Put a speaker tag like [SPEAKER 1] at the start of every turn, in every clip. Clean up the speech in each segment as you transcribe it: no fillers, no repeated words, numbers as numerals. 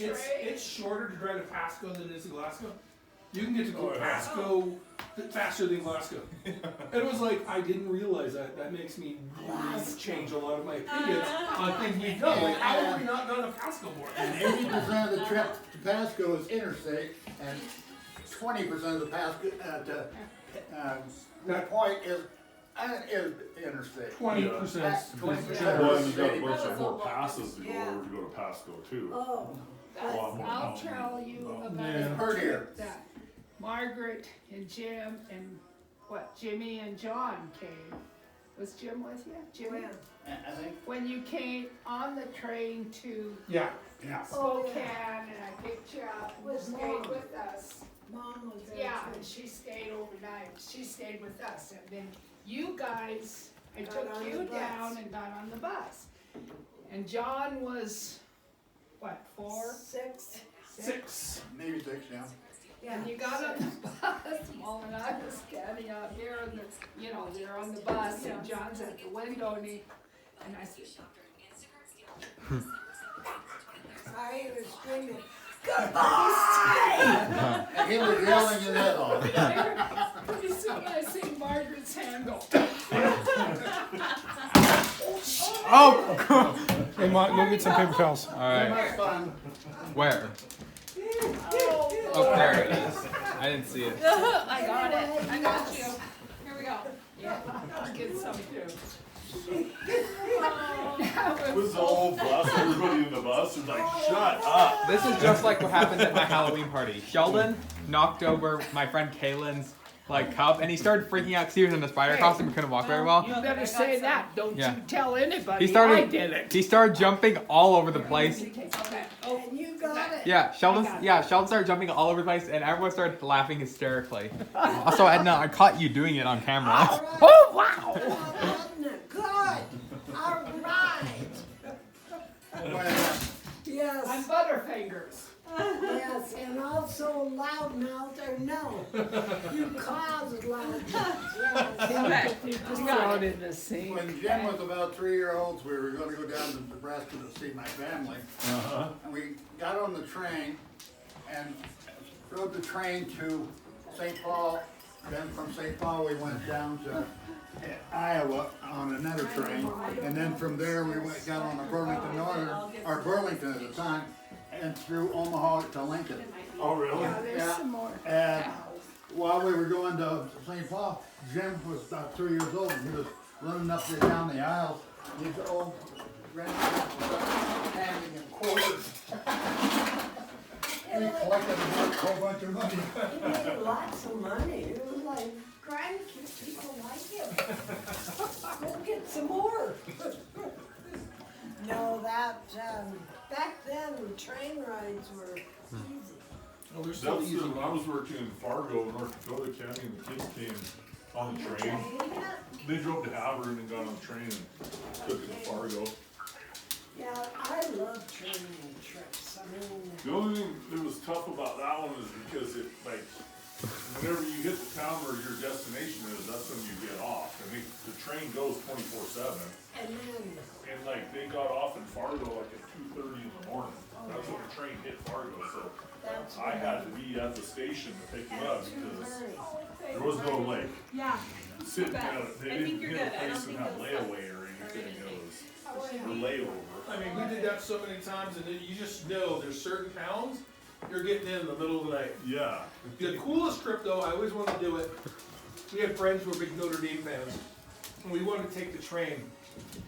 [SPEAKER 1] it's shorter to drive to Pasco than it is to Glasgow. You can get to Pasco faster than Glasgow. It was like, I didn't realize that. That makes me really change a lot of my opinions on things we've done. Like, how have we not done a Pasco more?
[SPEAKER 2] And 80% of the trip to Pasco is interstate, and 20% of the Pasco that point is interstate.
[SPEAKER 1] 20%.
[SPEAKER 2] 20%.
[SPEAKER 3] Well, and you got a bunch of more passes to go over to go to Pasco too.
[SPEAKER 4] Oh,
[SPEAKER 5] I'll tell you about
[SPEAKER 1] Yeah.
[SPEAKER 5] a
[SPEAKER 2] Per year.
[SPEAKER 5] trip that Margaret and Jim and Jimmy and John came. Was Jim with you? Jimmy?
[SPEAKER 2] I think.
[SPEAKER 5] When you came on the train to
[SPEAKER 1] Yeah.
[SPEAKER 5] Spokane and I picked you up and you
[SPEAKER 4] With
[SPEAKER 5] stayed
[SPEAKER 4] Mom.
[SPEAKER 5] with us.
[SPEAKER 4] Mom was there.
[SPEAKER 5] Yeah,
[SPEAKER 4] too.
[SPEAKER 5] and she stayed overnight. She stayed with us, and then you guys, I
[SPEAKER 4] Got
[SPEAKER 5] took
[SPEAKER 4] on
[SPEAKER 5] you
[SPEAKER 4] the bus.
[SPEAKER 5] down and got on the bus. And John was, what, 4?
[SPEAKER 4] 6.
[SPEAKER 1] 6.
[SPEAKER 2] Maybe 6, yeah.
[SPEAKER 4] Yeah.
[SPEAKER 5] And you got on the bus, Mom and I was standing out here on the, they're on the bus, and John's at the window, and I said,
[SPEAKER 4] I was screaming, goodbye!
[SPEAKER 2] And he was yelling his head off.
[SPEAKER 5] pretty soon I see Margaret's hand go.
[SPEAKER 6] Oh! Hey, Mom, go get some paper towels.
[SPEAKER 2] Too much fun.
[SPEAKER 7] Where?
[SPEAKER 5] Oh,
[SPEAKER 7] Oh, there it is. I didn't see it.
[SPEAKER 5] I got it. I got you. Here we go. Yeah, I'll get some too.
[SPEAKER 3] It was the whole bus, everybody in the bus was like, shut up.
[SPEAKER 7] This is just like what happened at my Halloween party. Sheldon knocked over my friend Kaylin's cup, and he started freaking out because he was in a spider costume and couldn't walk very well.
[SPEAKER 5] You better say that. Don't
[SPEAKER 7] Yeah.
[SPEAKER 5] you tell anybody.
[SPEAKER 7] He started.
[SPEAKER 5] I did it.
[SPEAKER 7] He started jumping all over the place.
[SPEAKER 5] Okay. Oh,
[SPEAKER 4] And you got it.
[SPEAKER 7] Yeah, Sheldon started jumping all over the place, and everyone started laughing hysterically. Also, Edna, I caught you doing it on camera.
[SPEAKER 4] All right.
[SPEAKER 5] oh wow.
[SPEAKER 4] Wasn't it good? All right.
[SPEAKER 2] Well,
[SPEAKER 4] Yes.
[SPEAKER 5] I'm Butterfingers.
[SPEAKER 4] Yes, and also loudmouth or no. You caused loudmouth. Yes.
[SPEAKER 5] You just throw it in the sink.
[SPEAKER 2] when Jim was about 3-year-olds, we were gonna go down to Nebraska to see my family. And we got on the train and rode the train to St. Paul. Then from St. Paul, we went down to Iowa on another train. And then from there, got on a Burlington Northern, or Burlington at the time, and through Omaha to Lincoln.
[SPEAKER 3] Oh, really?
[SPEAKER 5] There's
[SPEAKER 2] Yeah.
[SPEAKER 5] some more.
[SPEAKER 2] And while we were going to St. Paul, Jim was about 2 years old, and he was running up and down the aisles. These old handing him quarters. We collected a whole bunch of money.
[SPEAKER 4] He made lots of money. It was like, grandkids, people like him. Go get some more. No, back then, train rides were easy.
[SPEAKER 1] Oh, they're
[SPEAKER 3] That's
[SPEAKER 1] so easy.
[SPEAKER 3] when I was working in Fargo, North Dakota County, and the kids came on the train. They drove to Havern and got on the train and took it to Fargo.
[SPEAKER 4] Yeah, I love training trips. I mean,
[SPEAKER 3] The only thing that was tough about that one is because whenever you hit the town where your destination is, that's when you get off. And the train goes 24/7.
[SPEAKER 4] and then,
[SPEAKER 3] And they got off in Fargo at 2:30 in the morning. That's when the train hit Fargo, so
[SPEAKER 4] that's
[SPEAKER 3] I had to be at the station to pick them up because
[SPEAKER 4] 2:30.
[SPEAKER 3] there was no
[SPEAKER 8] Yeah.
[SPEAKER 3] sitting
[SPEAKER 8] bet.
[SPEAKER 3] down. They
[SPEAKER 8] I
[SPEAKER 3] didn't
[SPEAKER 8] think you're
[SPEAKER 3] get a
[SPEAKER 8] good. I don't
[SPEAKER 3] place and
[SPEAKER 8] think
[SPEAKER 3] have
[SPEAKER 8] those
[SPEAKER 3] layaway or anything. It was a
[SPEAKER 5] Yeah.
[SPEAKER 3] layover.
[SPEAKER 1] I mean, we did that so many times, and then you just know there's certain towns you're getting in the middle of the night.
[SPEAKER 3] Yeah.
[SPEAKER 1] The coolest trip, though, I always wanted to do it. We had friends who were big Notre Dame fans, and we wanted to take the train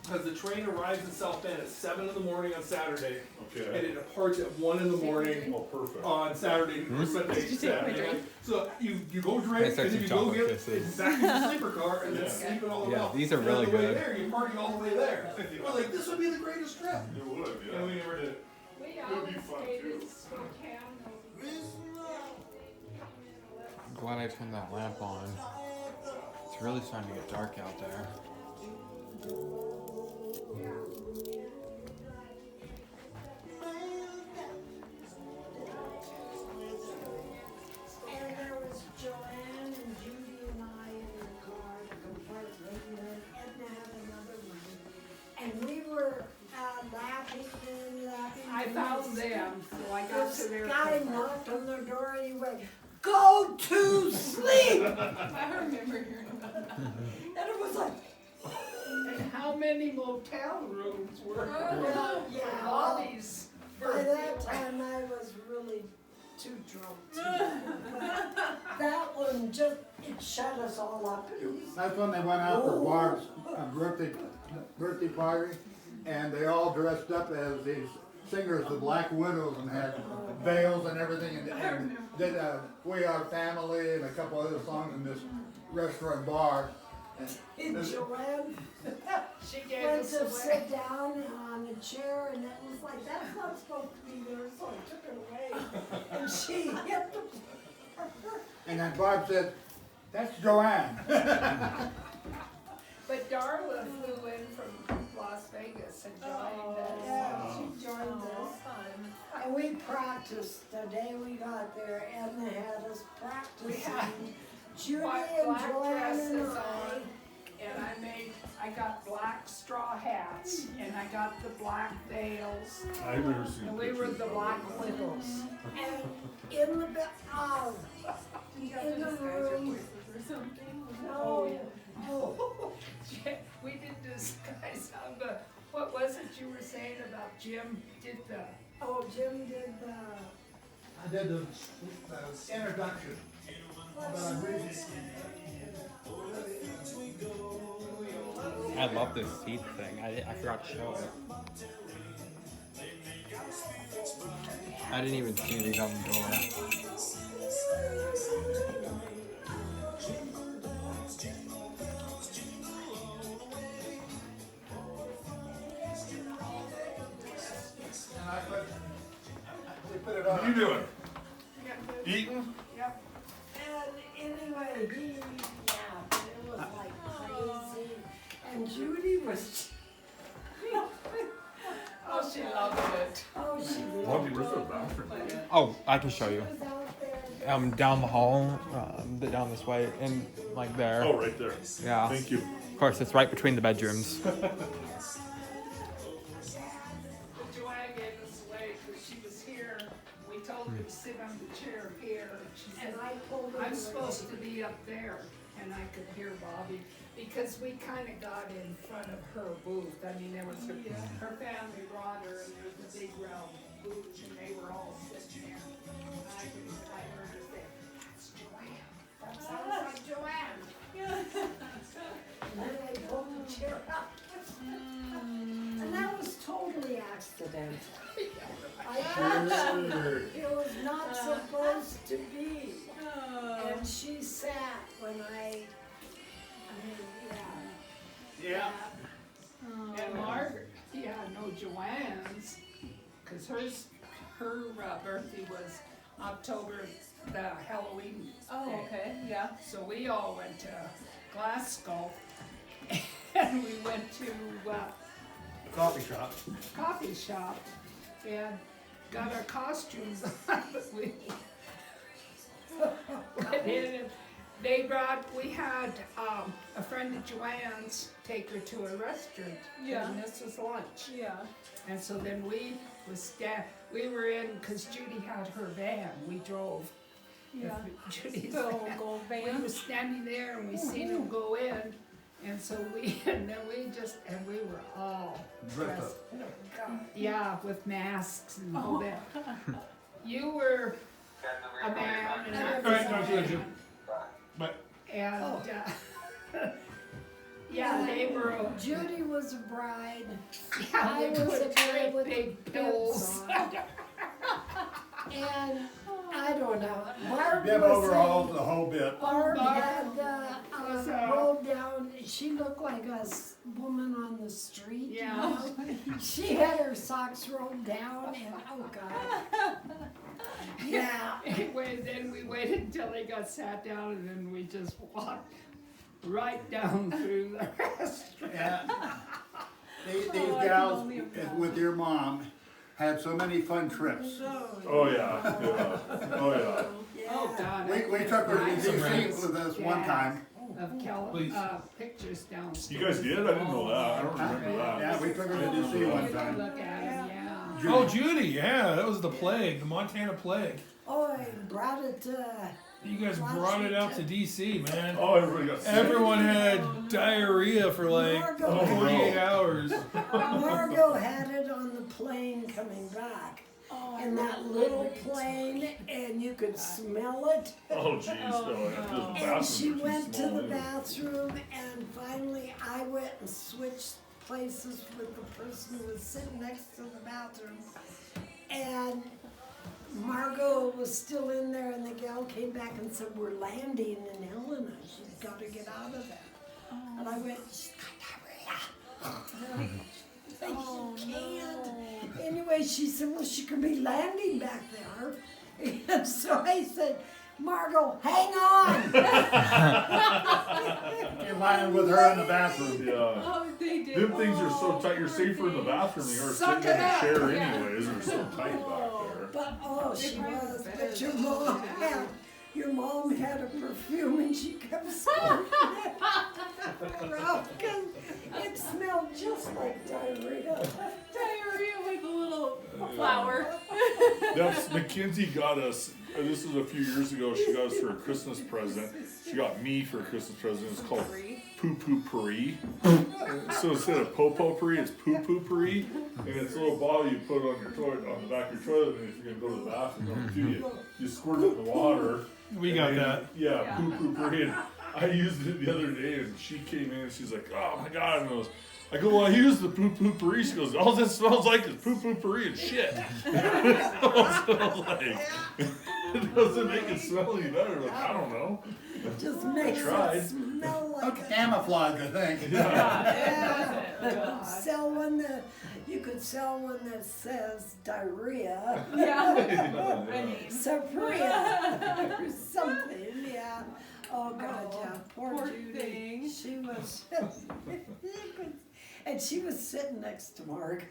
[SPEAKER 1] because the train arrives in South Bend at 7 in the morning on Saturday, and
[SPEAKER 3] Okay.
[SPEAKER 1] it departs at 1 in the morning
[SPEAKER 3] Oh, perfect.
[SPEAKER 1] on Saturday or Sunday.
[SPEAKER 8] Did you take my
[SPEAKER 1] Saturday.
[SPEAKER 8] drink?
[SPEAKER 1] So you go
[SPEAKER 7] I
[SPEAKER 1] drink, and
[SPEAKER 7] took
[SPEAKER 1] then
[SPEAKER 7] some
[SPEAKER 1] you go
[SPEAKER 7] chocolate
[SPEAKER 1] get
[SPEAKER 7] kisses.
[SPEAKER 1] back in the sleeper car, and then
[SPEAKER 3] Yeah.
[SPEAKER 1] sleep it all the way
[SPEAKER 7] Yeah,
[SPEAKER 1] out.
[SPEAKER 7] these are
[SPEAKER 1] And
[SPEAKER 7] really
[SPEAKER 1] on the way
[SPEAKER 7] good.
[SPEAKER 1] there, you party all the way there. We're like, this would be the greatest trip,
[SPEAKER 3] It would,
[SPEAKER 1] and we
[SPEAKER 3] yeah.
[SPEAKER 1] never did it.
[SPEAKER 5] We
[SPEAKER 3] It'd be
[SPEAKER 5] always
[SPEAKER 3] fun,
[SPEAKER 5] stayed
[SPEAKER 3] too.
[SPEAKER 5] in Spokane.
[SPEAKER 7] I'm glad I turned that lamp on. It's really starting to get dark out there.
[SPEAKER 4] And there was Joanne and Judy and I in the car, the compartment, and Edna had another one. And we were laughing and laughing.
[SPEAKER 5] I found from them, so I got to
[SPEAKER 4] This
[SPEAKER 5] their.
[SPEAKER 4] guy knocked on the door and he went, "Go to sleep!"
[SPEAKER 5] I remember hearing about that.
[SPEAKER 4] And it was like,
[SPEAKER 5] And how many motel rooms were
[SPEAKER 4] well, yeah.
[SPEAKER 5] Bobby's
[SPEAKER 4] By that time, I was really too drunk to. But that one just, it shut us all up. It was-
[SPEAKER 2] That's when they went out for Barb's birthday party, and they all dressed up as these singers, the Black Widows, and had veils and everything, and did We Are Family and a couple other songs in this restaurant bar.
[SPEAKER 4] And Joanne
[SPEAKER 5] She gave
[SPEAKER 4] went
[SPEAKER 5] us
[SPEAKER 4] to
[SPEAKER 5] away.
[SPEAKER 4] sit down on a chair, and it was like, that's not supposed to be there, so I took it away. And she hit the floor.
[SPEAKER 2] And then Barb said, "That's Joanne."
[SPEAKER 5] But Darla flew in from Las Vegas and joined us.
[SPEAKER 4] Yeah, she joined us. And we practiced the day we got there, Edna had us
[SPEAKER 5] We had
[SPEAKER 4] practicing. Judy
[SPEAKER 5] black
[SPEAKER 4] and Joanne and
[SPEAKER 5] dresses
[SPEAKER 4] I.
[SPEAKER 5] on, and I got black straw hats, and I got the black veils,
[SPEAKER 3] I've never seen
[SPEAKER 5] and we were
[SPEAKER 3] pictures
[SPEAKER 5] the
[SPEAKER 3] of
[SPEAKER 5] Black
[SPEAKER 3] it.
[SPEAKER 5] Widows.
[SPEAKER 4] And in the, in the room, no, oh,
[SPEAKER 5] We did disguise on the, what was it you were saying about Jim did the,
[SPEAKER 4] oh, Jim did the,
[SPEAKER 2] I did the introduction.
[SPEAKER 7] I love this seed thing. I forgot to show it. I didn't even see these on the door.
[SPEAKER 2] And we put it
[SPEAKER 3] What are you
[SPEAKER 2] on.
[SPEAKER 3] doing? Eating?
[SPEAKER 5] yep.
[SPEAKER 4] and anyway, he, yeah, but it was like crazy. And Judy was,
[SPEAKER 5] Oh, she loved it.
[SPEAKER 4] oh, she
[SPEAKER 3] Bobby, where's the bathroom?
[SPEAKER 7] Oh, I can show you.
[SPEAKER 4] was out there.
[SPEAKER 7] Down the hall, down this way, and like there.
[SPEAKER 3] Oh, right there.
[SPEAKER 7] Yeah.
[SPEAKER 3] Thank you.
[SPEAKER 7] Of course, it's right between the bedrooms.
[SPEAKER 5] But Joanne gave us away because she was here. We told her to sit on the chair here. She said,
[SPEAKER 4] And I pulled her.
[SPEAKER 5] I'm supposed to be up there, and I could hear Bobby, because we kinda got in front of her booth. I mean, there was her family brought her, and there was a big round booth, and they were all sitting there. And I heard her say, "That's Joanne, that sounds like Joanne."
[SPEAKER 4] And then I pulled the chair out. And that was totally accidental. I thought it was not supposed to be. And she sat when I mean, yeah.
[SPEAKER 2] Yeah.
[SPEAKER 5] And Margaret, yeah, no Joanne's, cause her birthday was October, the Halloween
[SPEAKER 8] Oh,
[SPEAKER 5] day.
[SPEAKER 8] okay, yeah.
[SPEAKER 5] So we all went to Glasgow, and we went to
[SPEAKER 2] Coffee shop.
[SPEAKER 5] coffee shop and got our costumes on, but we went in and we had a friend of Joanne's take her to a restaurant,
[SPEAKER 8] Yeah.
[SPEAKER 5] and this was lunch.
[SPEAKER 8] Yeah.
[SPEAKER 5] And so then we were in, cause Judy had her van, we drove.
[SPEAKER 8] Yeah.
[SPEAKER 5] with Judy's
[SPEAKER 8] The
[SPEAKER 5] van.
[SPEAKER 8] gold
[SPEAKER 5] We
[SPEAKER 8] van.
[SPEAKER 5] were standing there and we seen them go in, and so we were all dressed. Yeah, with masks and all that. You were a man and I was
[SPEAKER 1] Alright,
[SPEAKER 5] a
[SPEAKER 1] no,
[SPEAKER 5] man.
[SPEAKER 1] Jim. But
[SPEAKER 5] And, yeah, they were,
[SPEAKER 4] Judy was a bride.
[SPEAKER 5] yeah,
[SPEAKER 4] I
[SPEAKER 5] they
[SPEAKER 4] was
[SPEAKER 5] put
[SPEAKER 4] a guy
[SPEAKER 5] great
[SPEAKER 4] with
[SPEAKER 5] big
[SPEAKER 4] bibs
[SPEAKER 5] pills.
[SPEAKER 4] on. And I don't know, Barb
[SPEAKER 2] Bib
[SPEAKER 4] was
[SPEAKER 2] overalls the whole bit.
[SPEAKER 4] Barb
[SPEAKER 5] Barb
[SPEAKER 4] had
[SPEAKER 5] was,
[SPEAKER 4] rolled down, she looked like a woman on the street. you
[SPEAKER 5] Yeah.
[SPEAKER 4] know? She had her socks rolled down and, oh God. Yeah.
[SPEAKER 5] Anyway, then we waited until they got sat down and then we just walked right down through the restaurant.
[SPEAKER 2] Yeah. These
[SPEAKER 8] Oh, I can
[SPEAKER 2] gals
[SPEAKER 8] only imagine.
[SPEAKER 2] with your mom had so many fun trips.
[SPEAKER 3] Oh, yeah, yeah. Oh, yeah.
[SPEAKER 5] Oh, God.
[SPEAKER 2] We took her to
[SPEAKER 5] I-
[SPEAKER 2] DC with us one time.
[SPEAKER 5] Of
[SPEAKER 1] Please.
[SPEAKER 5] pictures downstairs.
[SPEAKER 3] You guys did? I didn't know that. I don't remember that.
[SPEAKER 2] Yeah, we took her to DC one
[SPEAKER 5] You can
[SPEAKER 2] time.
[SPEAKER 5] look at them, yeah.
[SPEAKER 6] Oh, Judy, yeah, that was the plague, the Montana plague.
[SPEAKER 4] Oh, I brought it,
[SPEAKER 6] You guys brought it out to DC, man.
[SPEAKER 3] Oh, everybody got sick.
[SPEAKER 6] Everyone had diarrhea for like
[SPEAKER 4] Margot.
[SPEAKER 6] 48 hours.
[SPEAKER 4] Margot had it on the plane coming back.
[SPEAKER 5] Oh, I
[SPEAKER 4] In that little plane, and you could smell it.
[SPEAKER 3] Oh, jeez, no, the
[SPEAKER 4] And
[SPEAKER 3] bathrooms
[SPEAKER 4] she
[SPEAKER 3] are too
[SPEAKER 4] went to
[SPEAKER 3] small
[SPEAKER 4] the
[SPEAKER 3] anyway.
[SPEAKER 4] bathroom, and finally I went and switched places with the person who was sitting next to the bathroom. And Margot was still in there, and the gal came back and said, "We're landing in Helena. She's got to get out of there." And I went, "She's got diarrhea." You can't. Anyway, she said, "Well, she could be landing back there." And so I said, "Margot, hang on."
[SPEAKER 2] You're lying with her in the bathroom.
[SPEAKER 3] Yeah.
[SPEAKER 5] Oh, they did.
[SPEAKER 3] Them things are so tight, you're safer in the bathroom than you are
[SPEAKER 5] Suck
[SPEAKER 3] sitting in
[SPEAKER 5] it
[SPEAKER 3] a
[SPEAKER 5] up.
[SPEAKER 3] chair
[SPEAKER 5] Yeah.
[SPEAKER 3] anyways, they're so tight back there.
[SPEAKER 4] But oh, she
[SPEAKER 5] probably
[SPEAKER 4] was.
[SPEAKER 5] better
[SPEAKER 4] But your
[SPEAKER 5] than
[SPEAKER 4] mom
[SPEAKER 5] that.
[SPEAKER 4] had. Your mom had a perfume, and she kept squirting it around because it smelled just like diarrhea.
[SPEAKER 8] Diarrhea with a little flour.
[SPEAKER 3] That's, Mackenzie got us, this was a few years ago, she got us for a Christmas present. She got me for a Christmas present, it's called Poo Poo Puree. So instead of Popo Puree, it's Poo Poo Puree. And it's a little bottle you put on your toilet, on the back of your toilet, and if you're gonna go to the bathroom, you squirt it in the water.
[SPEAKER 6] We got that.
[SPEAKER 3] Yeah, Poo Poo Puree. And I used it the other day, and she came in and she's like, "Oh my god!" And I go, "Well, I used the Poo Poo Puree." She goes, "All that smells like is Poo Poo Puree and shit." I was like, it doesn't make it smell any better. Like, I don't know.
[SPEAKER 4] Just makes
[SPEAKER 3] tried.
[SPEAKER 4] it smell like.
[SPEAKER 2] Camouflage, I think.
[SPEAKER 4] Yeah. Sell one that you could sell one that says diarrhea,
[SPEAKER 8] Yeah. I mean,
[SPEAKER 4] Sapria, or something. Yeah. Oh God, yeah. Poor
[SPEAKER 8] poor
[SPEAKER 4] Judy.
[SPEAKER 8] thing.
[SPEAKER 4] She was, and she was sitting next to Mark.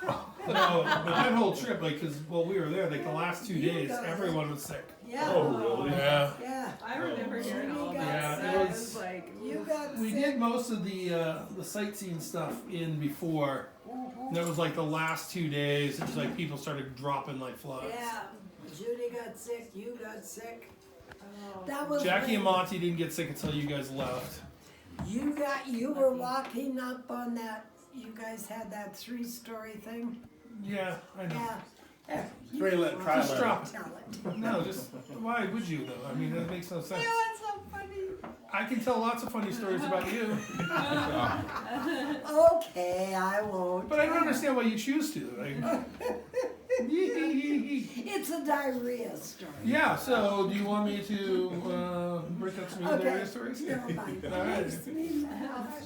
[SPEAKER 6] No, but that whole trip, like, cause while we were there, like the last 2 days,
[SPEAKER 4] got it.
[SPEAKER 6] everyone was sick.
[SPEAKER 4] Yeah.
[SPEAKER 3] Oh, really?
[SPEAKER 6] Yeah.
[SPEAKER 4] Yeah.
[SPEAKER 8] I remember hearing all
[SPEAKER 4] Yeah,
[SPEAKER 8] that.
[SPEAKER 6] it
[SPEAKER 8] That
[SPEAKER 6] was-
[SPEAKER 8] was like,
[SPEAKER 4] You got
[SPEAKER 6] We
[SPEAKER 4] sick.
[SPEAKER 6] did most of the sightseeing stuff in before. And that was like the last 2 days. It was like people started dropping like flies.
[SPEAKER 4] Yeah. Judy got sick. You got sick. That was
[SPEAKER 6] Jackie
[SPEAKER 4] when
[SPEAKER 6] and Monty didn't get sick until you guys left.
[SPEAKER 4] you were walking up on that. You guys had that 3-story thing.
[SPEAKER 6] Yeah, I know.
[SPEAKER 4] Yeah.
[SPEAKER 2] Three-lit
[SPEAKER 6] Just
[SPEAKER 2] trailer.
[SPEAKER 6] drop it.
[SPEAKER 4] Tell it.
[SPEAKER 6] No, just why would you though? I mean, that makes no sense.
[SPEAKER 4] That's so funny.
[SPEAKER 6] I can tell lots of funny stories about you,
[SPEAKER 4] Okay, I won't.
[SPEAKER 6] but I don't understand why you choose to. Like,
[SPEAKER 4] It's a diarrhea story.
[SPEAKER 6] yeah. So, do you want me to break out some of your
[SPEAKER 4] Okay.
[SPEAKER 6] diarrhea stories?
[SPEAKER 4] Never mind.
[SPEAKER 6] All right.
[SPEAKER 4] Makes me laugh.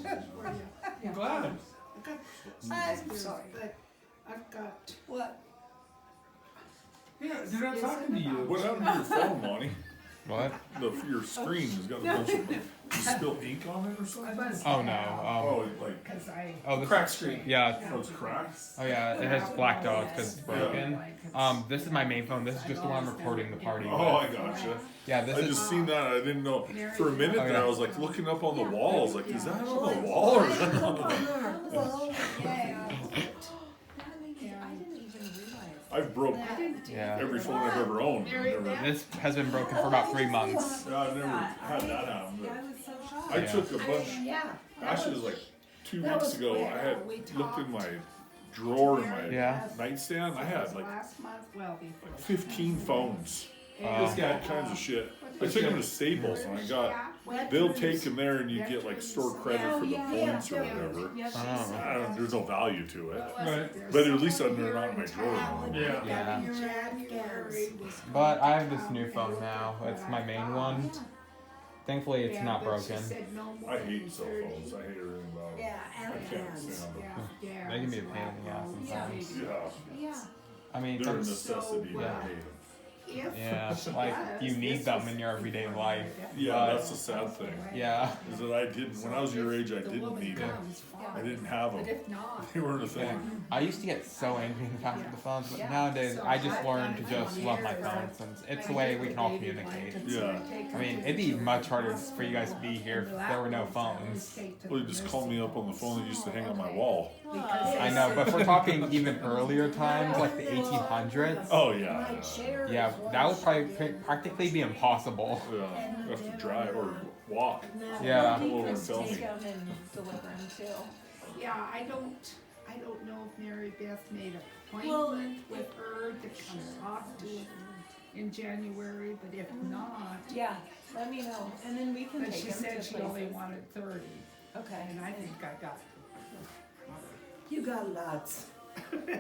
[SPEAKER 6] I'm glad.
[SPEAKER 4] I'm sorry.
[SPEAKER 5] But I've got,
[SPEAKER 4] What?
[SPEAKER 6] Yeah, they're not talking to you.
[SPEAKER 3] What happened to your phone, Monty?
[SPEAKER 7] What?
[SPEAKER 3] Your screen has got a bunch of, you spill ink on it or
[SPEAKER 5] I
[SPEAKER 3] something?
[SPEAKER 5] was.
[SPEAKER 7] Oh no.
[SPEAKER 3] Oh, like,
[SPEAKER 5] Cause I.
[SPEAKER 7] Oh, this.
[SPEAKER 6] Crack screen.
[SPEAKER 7] Yeah.
[SPEAKER 3] oh, it's cracked?
[SPEAKER 7] Oh yeah. It has black dots because it's broken. This is my main phone. This is just the one I'm recording the party with.
[SPEAKER 3] Oh, I gotcha.
[SPEAKER 7] Yeah. This
[SPEAKER 3] I
[SPEAKER 7] is.
[SPEAKER 3] just seen that, I didn't know, for a minute
[SPEAKER 7] Oh,
[SPEAKER 3] there,
[SPEAKER 7] yeah.
[SPEAKER 3] I was like looking up on the wall, I was like, is that on the wall or is that on the?
[SPEAKER 4] Well,
[SPEAKER 3] I've broke
[SPEAKER 7] Yeah.
[SPEAKER 3] every phone I've ever owned.
[SPEAKER 7] This has been broken for about 3 months.
[SPEAKER 3] Yeah, I've never had that happen, but
[SPEAKER 4] I was so shocked.
[SPEAKER 3] I took a bunch,
[SPEAKER 4] Yeah.
[SPEAKER 3] actually it was like 2
[SPEAKER 4] that
[SPEAKER 3] weeks
[SPEAKER 4] was
[SPEAKER 3] ago,
[SPEAKER 4] quick.
[SPEAKER 3] I had looked in my drawer in my
[SPEAKER 7] Yeah.
[SPEAKER 3] nightstand, I had like
[SPEAKER 5] Last month, well, before.
[SPEAKER 3] 15 phones.
[SPEAKER 6] This guy.
[SPEAKER 3] All kinds of shit. I took them to Staples and I got, they'll take them there and you get like store credit for the points or whatever.
[SPEAKER 7] Oh.
[SPEAKER 3] There's no value to it.
[SPEAKER 6] Right.
[SPEAKER 3] But at least they're not in my drawer.
[SPEAKER 6] Yeah.
[SPEAKER 7] Yeah.
[SPEAKER 4] January.
[SPEAKER 7] But I have this new phone now. It's my main one. Thankfully, it's not broken.
[SPEAKER 3] I hate cell phones. I hate everything about them.
[SPEAKER 4] Yeah,
[SPEAKER 3] I
[SPEAKER 4] and
[SPEAKER 3] can't
[SPEAKER 4] hands.
[SPEAKER 3] stand them.
[SPEAKER 7] They can be a pain in the ass sometimes.
[SPEAKER 3] Yeah,
[SPEAKER 7] I mean,
[SPEAKER 3] they're a
[SPEAKER 7] some-
[SPEAKER 3] necessity, but I
[SPEAKER 7] Yeah.
[SPEAKER 3] hate them.
[SPEAKER 7] yeah, like you need them in your everyday life.
[SPEAKER 3] Yeah,
[SPEAKER 7] But-
[SPEAKER 3] that's the sad thing.
[SPEAKER 7] Yeah.
[SPEAKER 3] Is that I didn't, when I was your age, I didn't need them. I didn't have
[SPEAKER 5] But
[SPEAKER 3] them.
[SPEAKER 5] if not.
[SPEAKER 3] They weren't a thing.
[SPEAKER 7] I used to get so angry in the past with the phones, but nowadays I just learned to just love my phone since it's the way we can all communicate.
[SPEAKER 3] Yeah.
[SPEAKER 7] I mean, it'd be much harder for you guys to be here if there were no phones.
[SPEAKER 3] Well, you just called me up on the phone that used to hang on my wall.
[SPEAKER 5] because
[SPEAKER 7] I know, but if we're talking even earlier times, like the 1800s.
[SPEAKER 3] Oh yeah.
[SPEAKER 4] My chair
[SPEAKER 7] Yeah,
[SPEAKER 4] is
[SPEAKER 7] that would
[SPEAKER 4] washed
[SPEAKER 7] probably practically be impossible.
[SPEAKER 3] Yeah. You have to drive or walk.
[SPEAKER 4] and that
[SPEAKER 7] Yeah.
[SPEAKER 3] All over
[SPEAKER 8] Just take
[SPEAKER 3] filming.
[SPEAKER 8] them and deliver them too.
[SPEAKER 5] yeah, I don't know if Mary Beth made an
[SPEAKER 8] Well,
[SPEAKER 5] appointment with her to come talk to in January, but if not,
[SPEAKER 8] Yeah, let me know, and then we can
[SPEAKER 5] but
[SPEAKER 8] take
[SPEAKER 5] she
[SPEAKER 8] them
[SPEAKER 5] said
[SPEAKER 8] to
[SPEAKER 5] she
[SPEAKER 8] places.
[SPEAKER 5] only wanted 30,
[SPEAKER 8] Okay.
[SPEAKER 5] and I think I got.
[SPEAKER 4] You got lots.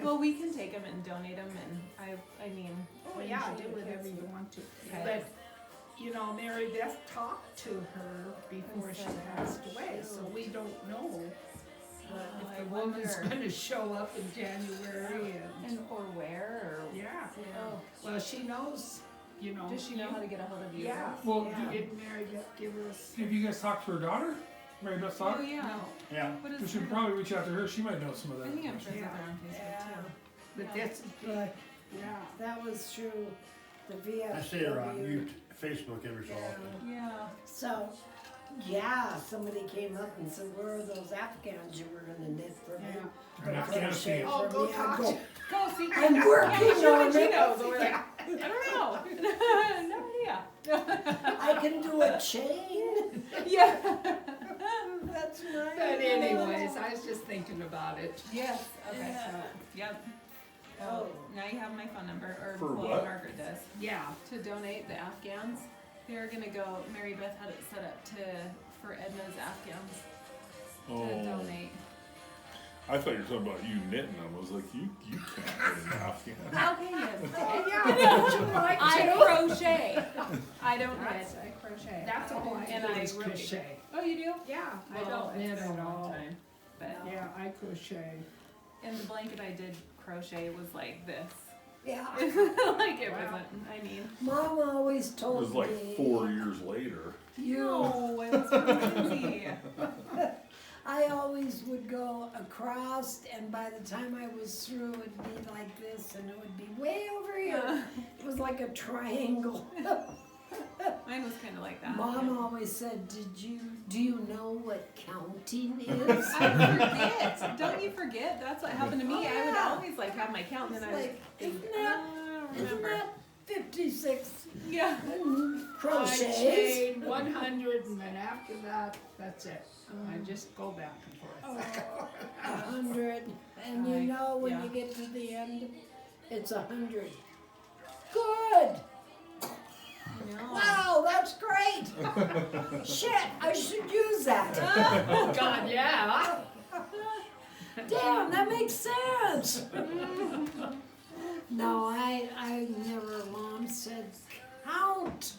[SPEAKER 8] Well, we can take them and donate them, and I mean.
[SPEAKER 5] Oh yeah, do whatever you want to.
[SPEAKER 8] Okay.
[SPEAKER 5] But, you know, Mary Beth talked to her before she passed away, so we don't know if
[SPEAKER 8] I
[SPEAKER 5] the woman's
[SPEAKER 8] wonder.
[SPEAKER 5] gonna show up in January and,
[SPEAKER 8] And or where or.
[SPEAKER 5] yeah.
[SPEAKER 8] Oh,
[SPEAKER 5] Well, she knows, you know.
[SPEAKER 8] does she know how to get a hold of you?
[SPEAKER 5] Yeah.
[SPEAKER 1] Well,
[SPEAKER 5] Yeah. Did Mary Beth give us?
[SPEAKER 1] have you guys talked to her daughter? Mary Beth's
[SPEAKER 8] Oh
[SPEAKER 1] daughter?
[SPEAKER 8] yeah.
[SPEAKER 5] No,
[SPEAKER 2] Yeah.
[SPEAKER 8] What is
[SPEAKER 1] We should
[SPEAKER 8] her-
[SPEAKER 1] probably reach out to her. She might know some of that.
[SPEAKER 8] I think I'm friends
[SPEAKER 5] Yeah.
[SPEAKER 8] with her on Facebook
[SPEAKER 4] Yeah.
[SPEAKER 8] too.
[SPEAKER 5] but
[SPEAKER 8] Yeah.
[SPEAKER 5] that's,
[SPEAKER 4] But
[SPEAKER 5] yeah.
[SPEAKER 4] that was true. The VFW.
[SPEAKER 2] I see her on Facebook every so often.
[SPEAKER 8] Yeah.
[SPEAKER 4] So, yeah, somebody came up and said, "Where are those Afghans you were gonna knit for me?"
[SPEAKER 5] Yeah.
[SPEAKER 1] In Afghanistan.
[SPEAKER 5] Oh, go
[SPEAKER 4] I
[SPEAKER 5] talk
[SPEAKER 4] go,
[SPEAKER 5] to.
[SPEAKER 8] Go see.
[SPEAKER 4] I'm working
[SPEAKER 8] Yeah, sure
[SPEAKER 4] on
[SPEAKER 8] what she
[SPEAKER 4] it.
[SPEAKER 8] knows. We're like, I don't know. No idea.
[SPEAKER 4] I can do a chain.
[SPEAKER 8] Yeah.
[SPEAKER 4] That's nice.
[SPEAKER 5] But anyways, I was just thinking about it.
[SPEAKER 8] Yes. Okay.
[SPEAKER 4] Yeah.
[SPEAKER 8] So, yep.
[SPEAKER 4] Oh.
[SPEAKER 8] Now you have my phone number, or
[SPEAKER 3] For
[SPEAKER 8] well,
[SPEAKER 3] what?
[SPEAKER 8] Margaret does.
[SPEAKER 5] Yeah.
[SPEAKER 8] To donate the Afghans. They're gonna go. Mary Beth had it set up for Edna's Afghans to
[SPEAKER 3] Oh.
[SPEAKER 8] donate.
[SPEAKER 3] I thought you were talking about you knitting them. I was like, you can't knit an Afghan.
[SPEAKER 8] Okay, yes.
[SPEAKER 5] Oh, yeah, would you like
[SPEAKER 8] I
[SPEAKER 5] to?
[SPEAKER 8] crochet. I don't knit.
[SPEAKER 5] That's-
[SPEAKER 8] I crochet.
[SPEAKER 5] That's all I
[SPEAKER 8] And
[SPEAKER 5] do
[SPEAKER 8] I
[SPEAKER 5] is
[SPEAKER 8] really-
[SPEAKER 5] crochet.
[SPEAKER 8] Oh, you do?
[SPEAKER 5] Yeah, I
[SPEAKER 8] Well,
[SPEAKER 5] don't knit
[SPEAKER 8] it's been
[SPEAKER 5] at
[SPEAKER 8] a long
[SPEAKER 5] all.
[SPEAKER 8] time. But
[SPEAKER 5] Yeah, I crochet.
[SPEAKER 8] and the blanket I did crochet was like this.
[SPEAKER 4] Yeah.
[SPEAKER 8] Like it
[SPEAKER 5] Wow.
[SPEAKER 8] wasn't. I mean,
[SPEAKER 4] Mom always
[SPEAKER 3] It
[SPEAKER 4] told
[SPEAKER 3] was like
[SPEAKER 4] me.
[SPEAKER 3] 4 years later.
[SPEAKER 8] no, it was crazy.
[SPEAKER 4] I always would go across, and by the time I was through, it'd be like this, and it would be way over here. It was like a triangle.
[SPEAKER 8] Mine was kind of like that.
[SPEAKER 4] Mom always said, do you know what counting is?"
[SPEAKER 8] I forget. Don't you forget? That's what happened to me.
[SPEAKER 4] Oh,
[SPEAKER 8] I would
[SPEAKER 4] yeah.
[SPEAKER 8] always like have my count, and
[SPEAKER 4] It's
[SPEAKER 8] then I would
[SPEAKER 4] like,
[SPEAKER 8] think,
[SPEAKER 4] isn't that-
[SPEAKER 8] I don't
[SPEAKER 4] Isn't
[SPEAKER 8] remember.
[SPEAKER 4] that 56
[SPEAKER 8] Yeah.
[SPEAKER 5] I
[SPEAKER 4] crochets?
[SPEAKER 5] chain 100 and then after that, that's it. I just go back and forth.
[SPEAKER 4] 100, and you
[SPEAKER 8] I-
[SPEAKER 4] know when
[SPEAKER 8] yeah.
[SPEAKER 4] you get to the end, it's 100. Good.
[SPEAKER 8] No.
[SPEAKER 4] Wow, that's great. Shit, I should use that.
[SPEAKER 5] Oh, God, yeah.
[SPEAKER 4] Damn, that makes sense. No, I never. Mom said count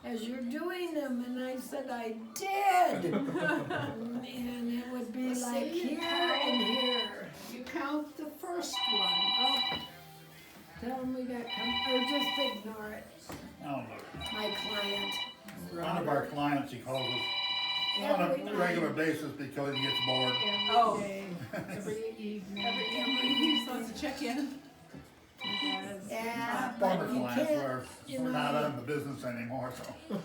[SPEAKER 4] as you're doing them, and I said I did. And it would be
[SPEAKER 5] Well,
[SPEAKER 4] like
[SPEAKER 5] see, you
[SPEAKER 4] here and here.
[SPEAKER 5] You count the first one. Oh,
[SPEAKER 4] Tell them we got or just ignore it.
[SPEAKER 2] Oh,
[SPEAKER 4] My client.
[SPEAKER 2] look. One of our clients, he calls us on
[SPEAKER 4] Every
[SPEAKER 2] a
[SPEAKER 4] night.
[SPEAKER 2] regular basis because he gets bored.
[SPEAKER 8] Oh.
[SPEAKER 5] every day, every evening.
[SPEAKER 8] He just wants to check in.
[SPEAKER 4] Yeah,
[SPEAKER 2] Former
[SPEAKER 4] but you
[SPEAKER 2] clients,
[SPEAKER 4] can't, you
[SPEAKER 2] we're not
[SPEAKER 4] know,
[SPEAKER 2] in the business anymore, so.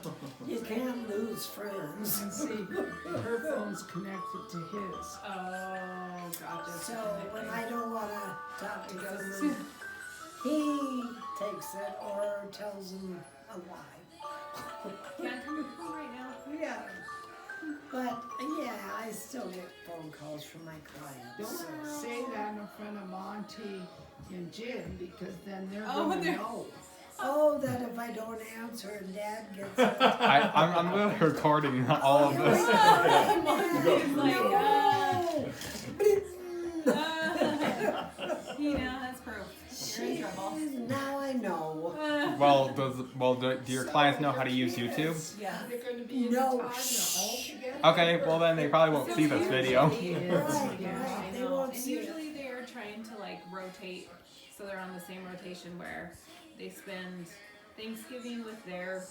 [SPEAKER 4] you can't lose friends.
[SPEAKER 5] And see, her phone's connected to his.
[SPEAKER 8] Oh, gotcha.
[SPEAKER 4] So when I don't wanna talk to someone, he takes it or tells them a lie.
[SPEAKER 8] Can't come to her right now.
[SPEAKER 4] Yeah. But yeah, I still get phone calls from my clients.
[SPEAKER 5] Don't
[SPEAKER 4] so.
[SPEAKER 5] say that in front of Monty and Jim because then they're
[SPEAKER 8] Oh,
[SPEAKER 5] gonna
[SPEAKER 8] they're-
[SPEAKER 5] know.
[SPEAKER 4] Oh, that if I don't answer and Dad gets it.
[SPEAKER 7] I'm literally recording all of this.
[SPEAKER 8] He's like, he now has proof. You're in trouble.
[SPEAKER 4] Jeez, now I know.
[SPEAKER 7] Do your clients know how to use YouTube?
[SPEAKER 8] Yeah.
[SPEAKER 5] They're gonna be in
[SPEAKER 4] No.
[SPEAKER 5] the time, they're all together.
[SPEAKER 7] Okay, well then they probably won't see this video.
[SPEAKER 8] Usually-
[SPEAKER 4] Right,
[SPEAKER 5] Yeah,
[SPEAKER 4] right.
[SPEAKER 8] I
[SPEAKER 4] They
[SPEAKER 8] know.
[SPEAKER 4] won't
[SPEAKER 8] And
[SPEAKER 4] see it.
[SPEAKER 8] usually they are trying to like rotate, so they're on the same rotation where they spend Thanksgiving with their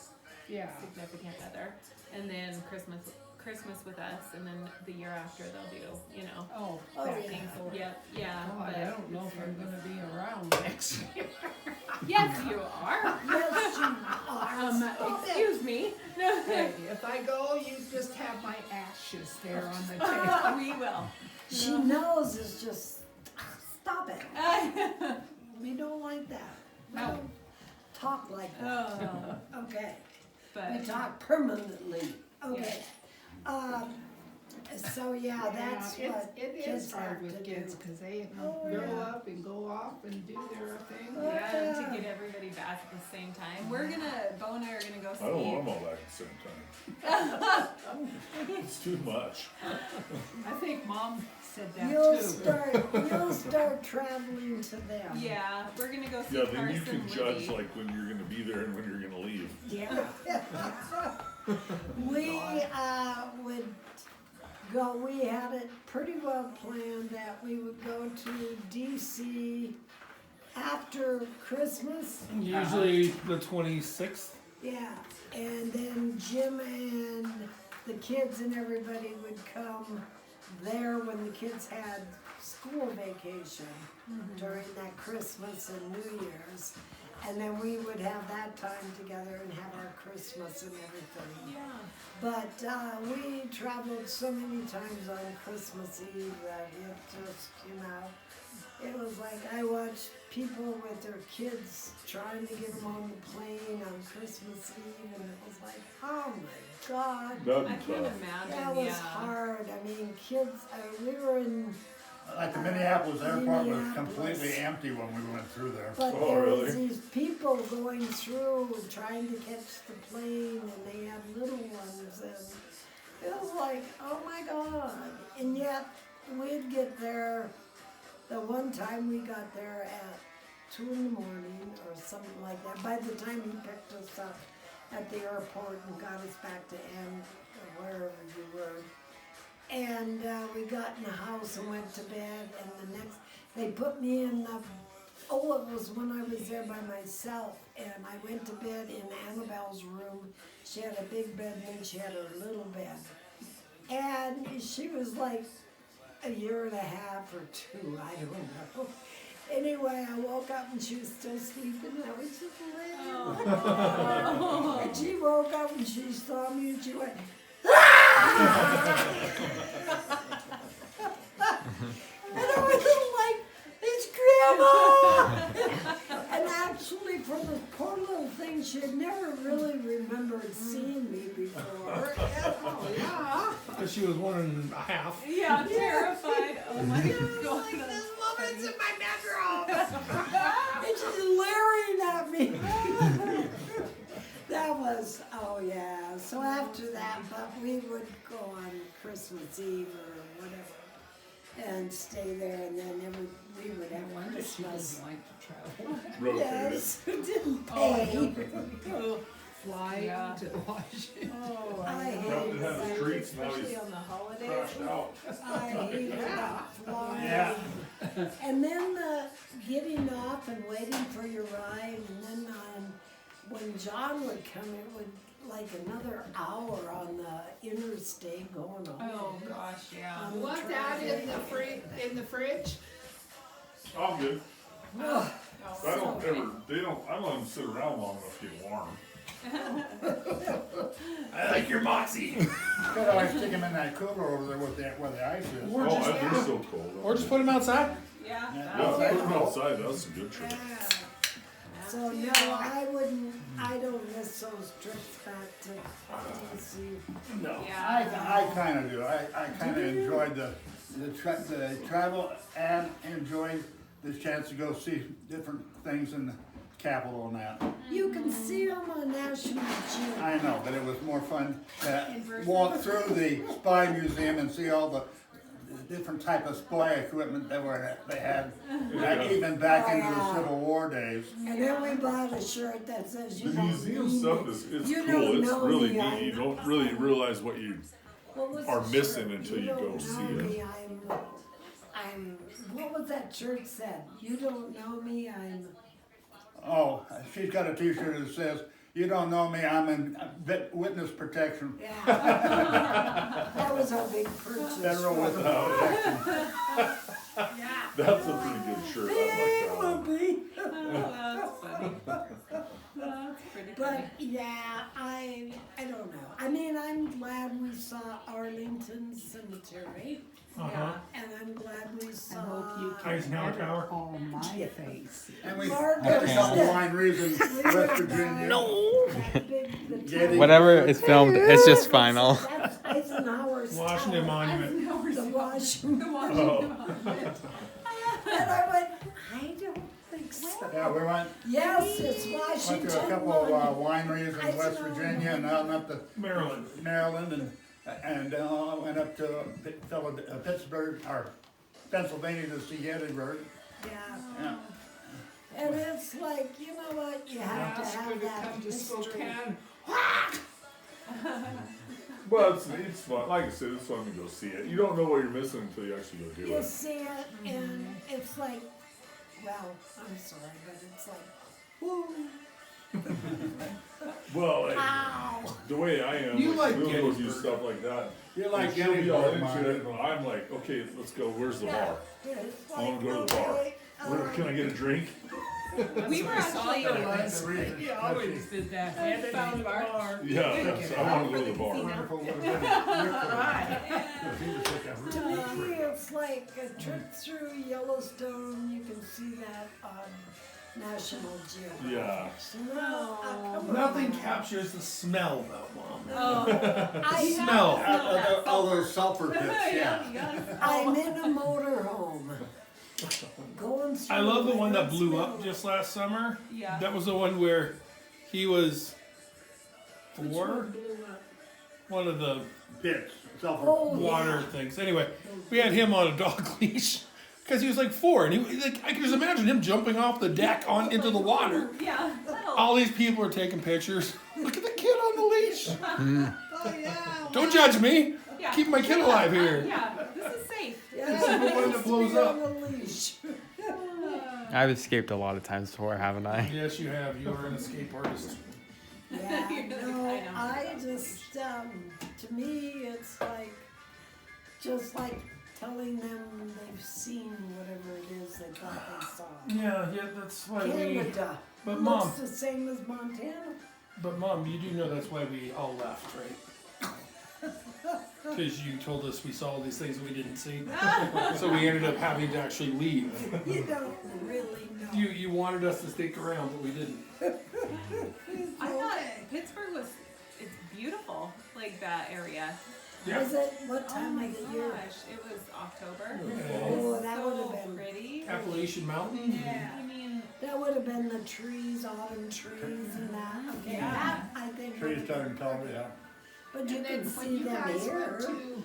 [SPEAKER 5] Yeah.
[SPEAKER 8] significant other, and then Christmas with us, and then the year after they'll do, you know,
[SPEAKER 5] Oh,
[SPEAKER 4] Oh,
[SPEAKER 5] back
[SPEAKER 4] yeah.
[SPEAKER 5] and forth.
[SPEAKER 8] Yep, yeah.
[SPEAKER 5] God,
[SPEAKER 8] but
[SPEAKER 5] I don't know if I'm gonna be around next year.
[SPEAKER 8] Yes, you are.
[SPEAKER 4] Yes, you are.
[SPEAKER 8] Excuse me.
[SPEAKER 5] Hey, if I go, you just have my ash ashes there on the table.
[SPEAKER 8] We will.
[SPEAKER 4] She knows it's just, stop it. We don't like that. We
[SPEAKER 8] No.
[SPEAKER 4] don't talk like that.
[SPEAKER 8] Oh,
[SPEAKER 4] Okay.
[SPEAKER 8] but
[SPEAKER 4] We talk permanently. Okay. So yeah, that's
[SPEAKER 5] Yeah,
[SPEAKER 4] what
[SPEAKER 5] it
[SPEAKER 4] kids
[SPEAKER 5] is hard
[SPEAKER 4] have to
[SPEAKER 5] with
[SPEAKER 4] do.
[SPEAKER 5] kids because they
[SPEAKER 4] Oh,
[SPEAKER 5] grow
[SPEAKER 4] yeah.
[SPEAKER 5] up and go off and do their thing.
[SPEAKER 8] yeah, and to get everybody back at the same time. We're gonna, Bo and I are gonna go see.
[SPEAKER 3] I don't want them all back at the same time. It's too much.
[SPEAKER 5] I think Mom said that
[SPEAKER 4] You'll
[SPEAKER 5] too.
[SPEAKER 4] start traveling to them.
[SPEAKER 8] Yeah, we're gonna go see
[SPEAKER 3] Yeah, then
[SPEAKER 8] Carson
[SPEAKER 3] you can
[SPEAKER 8] Libby.
[SPEAKER 3] judge like when you're gonna be there and when you're gonna leave.
[SPEAKER 4] Yeah. We would go, we had it pretty well planned that we would go to DC after Christmas.
[SPEAKER 6] Usually the 26th.
[SPEAKER 4] Yeah, and then Jim and the kids and everybody would come there when the kids had school vacation during that Christmas and New Year's. And then we would have that time together and have our Christmas and everything.
[SPEAKER 8] Yeah.
[SPEAKER 4] But we traveled so many times on Christmas Eve that it just, it was like I watched people with their kids trying to get them on the plane on Christmas Eve, and it was like, oh my God.
[SPEAKER 3] That'd
[SPEAKER 8] I
[SPEAKER 3] be
[SPEAKER 8] can't
[SPEAKER 3] tough.
[SPEAKER 8] imagine.
[SPEAKER 4] That was
[SPEAKER 8] yeah.
[SPEAKER 4] hard. I mean, kids, we were in,
[SPEAKER 2] Like the Minneapolis airport was
[SPEAKER 4] Minneapolis.
[SPEAKER 2] completely empty when we went through there.
[SPEAKER 4] but
[SPEAKER 3] Oh,
[SPEAKER 4] there was
[SPEAKER 3] really?
[SPEAKER 4] these people going through trying to catch the plane, and they had little ones, and it was like, oh my God. And yet, we'd get there, the one time we got there at 2 in the morning or something like that. By the time he picked us up at the airport and got us back to M, or wherever we were. And we got in the house and went to bed, and the next, they put me in the, it was when I was there by myself, and I went to bed in Annabelle's room. She had a big bed, and then she had her little bed. And she was like a year and a half or 2, I don't know. Anyway, I woke up and she was still sleeping, and I was just laying
[SPEAKER 8] Oh.
[SPEAKER 4] and she woke up and she saw me and she went, and I was like, it's Grandma! And actually, from this poor little thing, she had never really remembered seeing me before. Oh, yeah.
[SPEAKER 6] Because she was 1.5.
[SPEAKER 8] Yeah, terrified. Oh my
[SPEAKER 4] Like,
[SPEAKER 8] God.
[SPEAKER 4] this woman's in my bedroom! And she's leering at me. That was, oh yeah. So after that, but we would go on Christmas Eve or whatever and stay there, and then we would have
[SPEAKER 5] Wonder if she
[SPEAKER 4] Christmas.
[SPEAKER 5] doesn't like to travel.
[SPEAKER 3] Rotated.
[SPEAKER 4] Yes, we didn't pay.
[SPEAKER 5] Fly
[SPEAKER 8] Yeah.
[SPEAKER 5] to Washington.
[SPEAKER 8] Oh,
[SPEAKER 4] I
[SPEAKER 3] Have
[SPEAKER 4] hated
[SPEAKER 3] to have
[SPEAKER 4] that.
[SPEAKER 3] streets, now
[SPEAKER 8] especially
[SPEAKER 3] he's
[SPEAKER 8] on the holidays.
[SPEAKER 3] crashed out.
[SPEAKER 4] I hated that flying.
[SPEAKER 2] Yeah.
[SPEAKER 4] And then the getting off and waiting for your ride, and then when John would come, it would like another hour on the interstate going on.
[SPEAKER 8] Oh gosh, yeah.
[SPEAKER 4] On the
[SPEAKER 5] Want that in the
[SPEAKER 4] traffic.
[SPEAKER 5] in the fridge?
[SPEAKER 3] I'm good.
[SPEAKER 4] Ugh.
[SPEAKER 3] I don't ever, I don't let them sit around long enough to get warm.
[SPEAKER 1] I like your moxie.
[SPEAKER 2] You could always stick them in that cooler over there where the ice is.
[SPEAKER 6] Or
[SPEAKER 3] Oh,
[SPEAKER 6] just,
[SPEAKER 3] they're so cold.
[SPEAKER 6] or just put them outside.
[SPEAKER 8] Yeah.
[SPEAKER 3] Yeah, put them outside, that's a good trick.
[SPEAKER 4] Yeah. So no, I don't miss those trips back to DC.
[SPEAKER 1] No.
[SPEAKER 8] Yeah.
[SPEAKER 2] I kind of do. I kind of enjoyed the travel and enjoyed the chance to go see different things in the Capitol and that.
[SPEAKER 4] You can see them on National Geographic.
[SPEAKER 2] I know, but it was more fun to
[SPEAKER 8] In person?
[SPEAKER 2] walk through the Spy Museum and see all the different type of spy equipment they had, back, even back into the Civil War days.
[SPEAKER 4] And then we bought a shirt that says,
[SPEAKER 3] The
[SPEAKER 4] you don't
[SPEAKER 3] museum
[SPEAKER 4] need
[SPEAKER 3] stuff
[SPEAKER 4] me.
[SPEAKER 3] is
[SPEAKER 4] You
[SPEAKER 3] cool,
[SPEAKER 4] don't
[SPEAKER 3] it's
[SPEAKER 4] know
[SPEAKER 3] really
[SPEAKER 4] me,
[SPEAKER 3] neat,
[SPEAKER 4] I'm-
[SPEAKER 3] you don't really realize what you
[SPEAKER 4] What was
[SPEAKER 3] are
[SPEAKER 4] the
[SPEAKER 3] missing
[SPEAKER 4] shirt?
[SPEAKER 3] until you go
[SPEAKER 4] don't
[SPEAKER 3] see
[SPEAKER 4] know
[SPEAKER 3] it.
[SPEAKER 4] me, what was that shirt said? You don't know me, I'm,
[SPEAKER 2] Oh, she's got a T-shirt that says, "You don't know me, I'm in witness protection,
[SPEAKER 4] yeah. That was our big purchase.
[SPEAKER 2] federal witness protection."
[SPEAKER 3] That's a pretty good shirt, I like that one.
[SPEAKER 4] Probably.
[SPEAKER 8] Oh, that's funny. That's pretty funny.
[SPEAKER 4] But yeah, I don't don't know. I mean, I'm glad we saw Arlington Cemetery,
[SPEAKER 6] Uh-huh.
[SPEAKER 4] and I'm glad we
[SPEAKER 9] I
[SPEAKER 4] saw.
[SPEAKER 9] hope you can
[SPEAKER 6] Eisenhower
[SPEAKER 9] edit
[SPEAKER 6] Tower.
[SPEAKER 9] all my face.
[SPEAKER 2] And we
[SPEAKER 4] Margaret
[SPEAKER 2] had a couple
[SPEAKER 4] Smith.
[SPEAKER 2] wineries in
[SPEAKER 4] We were
[SPEAKER 2] West Virginia.
[SPEAKER 4] by
[SPEAKER 7] No.
[SPEAKER 4] that big- the
[SPEAKER 2] Getty.
[SPEAKER 4] town-
[SPEAKER 7] Whatever is filmed, it's just final.
[SPEAKER 4] That's Eisenhower's
[SPEAKER 6] Washington
[SPEAKER 4] Tower.
[SPEAKER 6] Monument.
[SPEAKER 4] The Washington.
[SPEAKER 6] Oh.
[SPEAKER 4] And I went, I don't think so.
[SPEAKER 2] Yeah, we went
[SPEAKER 4] Yes, it's
[SPEAKER 2] to
[SPEAKER 4] Washington.
[SPEAKER 2] a couple of
[SPEAKER 4] Monument.
[SPEAKER 2] wineries in West Virginia and on up to
[SPEAKER 6] Maryland.
[SPEAKER 2] Maryland and went up to Pittsburgh or Pennsylvania to see Gettysburg.
[SPEAKER 4] Yeah.
[SPEAKER 2] Yeah.
[SPEAKER 4] And it's like, you know what, you have to
[SPEAKER 5] Ask her
[SPEAKER 4] have
[SPEAKER 5] to
[SPEAKER 4] that
[SPEAKER 5] come to
[SPEAKER 4] history.
[SPEAKER 5] Spokane.
[SPEAKER 3] Well, it's fun. Like I said, it's fun to go see it. You don't know what you're missing until you actually go do
[SPEAKER 4] You
[SPEAKER 3] it.
[SPEAKER 4] see it, and it's like, well, I'm sorry, but it's like, woo,
[SPEAKER 3] Well, like,
[SPEAKER 4] ow.
[SPEAKER 3] the way I am,
[SPEAKER 1] You like
[SPEAKER 3] we'll go do
[SPEAKER 1] Gettysburg.
[SPEAKER 3] stuff like that.
[SPEAKER 2] You like
[SPEAKER 3] She'll be all
[SPEAKER 2] Gettysburg,
[SPEAKER 3] into it,
[SPEAKER 2] Mark.
[SPEAKER 3] and I'm like, okay, let's go. Where's the
[SPEAKER 4] Yeah.
[SPEAKER 3] bar?
[SPEAKER 4] It's
[SPEAKER 3] I wanna
[SPEAKER 4] like,
[SPEAKER 3] go to the bar.
[SPEAKER 4] okay,
[SPEAKER 3] Where can I get a drink?
[SPEAKER 8] We were actually.
[SPEAKER 2] He
[SPEAKER 5] always did that.
[SPEAKER 8] I found a bar.
[SPEAKER 3] Yeah, that's, I want to go to the bar.
[SPEAKER 2] Wonderful would have been
[SPEAKER 5] Right.
[SPEAKER 2] if he was such a
[SPEAKER 4] To
[SPEAKER 2] really
[SPEAKER 4] me, it's like a trip through Yellowstone, you can see that on National Geographic.
[SPEAKER 3] Yeah.
[SPEAKER 4] No, come on.
[SPEAKER 6] Nothing captures the smell though, Mom.
[SPEAKER 8] Oh.
[SPEAKER 4] I
[SPEAKER 6] Smell.
[SPEAKER 2] all those sulfur pits, yeah.
[SPEAKER 4] I'm in a motorhome. Going through.
[SPEAKER 6] I love the one that
[SPEAKER 4] Wayne's
[SPEAKER 6] blew up
[SPEAKER 4] Mill.
[SPEAKER 6] just last summer.
[SPEAKER 8] Yeah.
[SPEAKER 6] That was the one where he was
[SPEAKER 4] Which
[SPEAKER 6] four.
[SPEAKER 4] one blew up?
[SPEAKER 6] One of the
[SPEAKER 2] Pits, sulfur.
[SPEAKER 4] Oh,
[SPEAKER 6] water
[SPEAKER 4] yeah.
[SPEAKER 6] things. Anyway, we had him on a dog leash because he was like 4, and he like I can just imagine him jumping off the deck on into the water.
[SPEAKER 8] Yeah.
[SPEAKER 6] All these people are taking pictures. Look at the kid on the leash.
[SPEAKER 4] Oh, yeah.
[SPEAKER 6] Don't judge me.
[SPEAKER 8] Yeah.
[SPEAKER 6] Keep my kid alive here.
[SPEAKER 8] Yeah. This is safe.
[SPEAKER 4] Yeah,
[SPEAKER 6] This is the one that blows
[SPEAKER 4] be on
[SPEAKER 6] up.
[SPEAKER 4] the leash.
[SPEAKER 7] I've escaped a lot of times before, haven't I?
[SPEAKER 6] Yes, you have. You are an escape artist.
[SPEAKER 4] Yeah,
[SPEAKER 8] You're the
[SPEAKER 4] no,
[SPEAKER 8] kind of-
[SPEAKER 4] I just, to me, it's like, just like telling them they've seen whatever it is they thought they saw.
[SPEAKER 6] Yeah, that's why we.
[SPEAKER 4] Canada
[SPEAKER 6] But
[SPEAKER 4] looks
[SPEAKER 6] Mom,
[SPEAKER 4] the same as Montana.
[SPEAKER 6] but Mom, you do know that's why we all left, right? Because you told us we saw all these things we didn't see, so we ended up having to actually leave.
[SPEAKER 4] You don't really know.
[SPEAKER 6] You wanted us to stick around, but we didn't.
[SPEAKER 8] I thought Pittsburgh was. It's beautiful, like that area.
[SPEAKER 4] Was it, what
[SPEAKER 8] Oh
[SPEAKER 4] time
[SPEAKER 8] my
[SPEAKER 4] of the year?
[SPEAKER 8] gosh, it was October.
[SPEAKER 4] Oh, that would
[SPEAKER 8] So
[SPEAKER 4] have been,
[SPEAKER 8] pretty.
[SPEAKER 6] Appalachian Mountain.
[SPEAKER 8] I mean,
[SPEAKER 4] that would have been the trees, autumn trees and that. Okay,
[SPEAKER 8] Yeah.
[SPEAKER 4] that I think.
[SPEAKER 2] Trees
[SPEAKER 4] would've been
[SPEAKER 2] turning tall,
[SPEAKER 4] better.
[SPEAKER 2] yeah.
[SPEAKER 4] But you
[SPEAKER 5] And
[SPEAKER 4] can
[SPEAKER 5] then when
[SPEAKER 4] see
[SPEAKER 5] you
[SPEAKER 4] them
[SPEAKER 5] guys
[SPEAKER 4] here.
[SPEAKER 5] went to,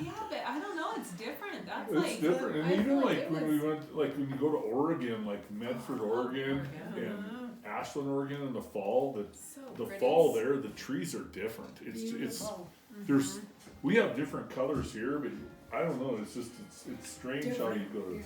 [SPEAKER 8] yeah, but I don't know. It's different. That's
[SPEAKER 3] It's
[SPEAKER 8] like
[SPEAKER 3] different,
[SPEAKER 8] I
[SPEAKER 3] and
[SPEAKER 8] feel
[SPEAKER 3] even
[SPEAKER 8] like
[SPEAKER 3] like
[SPEAKER 8] it
[SPEAKER 3] when
[SPEAKER 8] was-
[SPEAKER 3] we went, like when you go to Oregon, like Medford, Oregon, and Ashland, Oregon, in the fall,
[SPEAKER 8] so
[SPEAKER 3] the
[SPEAKER 8] pretty.
[SPEAKER 3] fall there, the trees are different. It's
[SPEAKER 4] Beautiful.
[SPEAKER 3] there's we have different colors here, but I don't know. It's just it's strange how you go to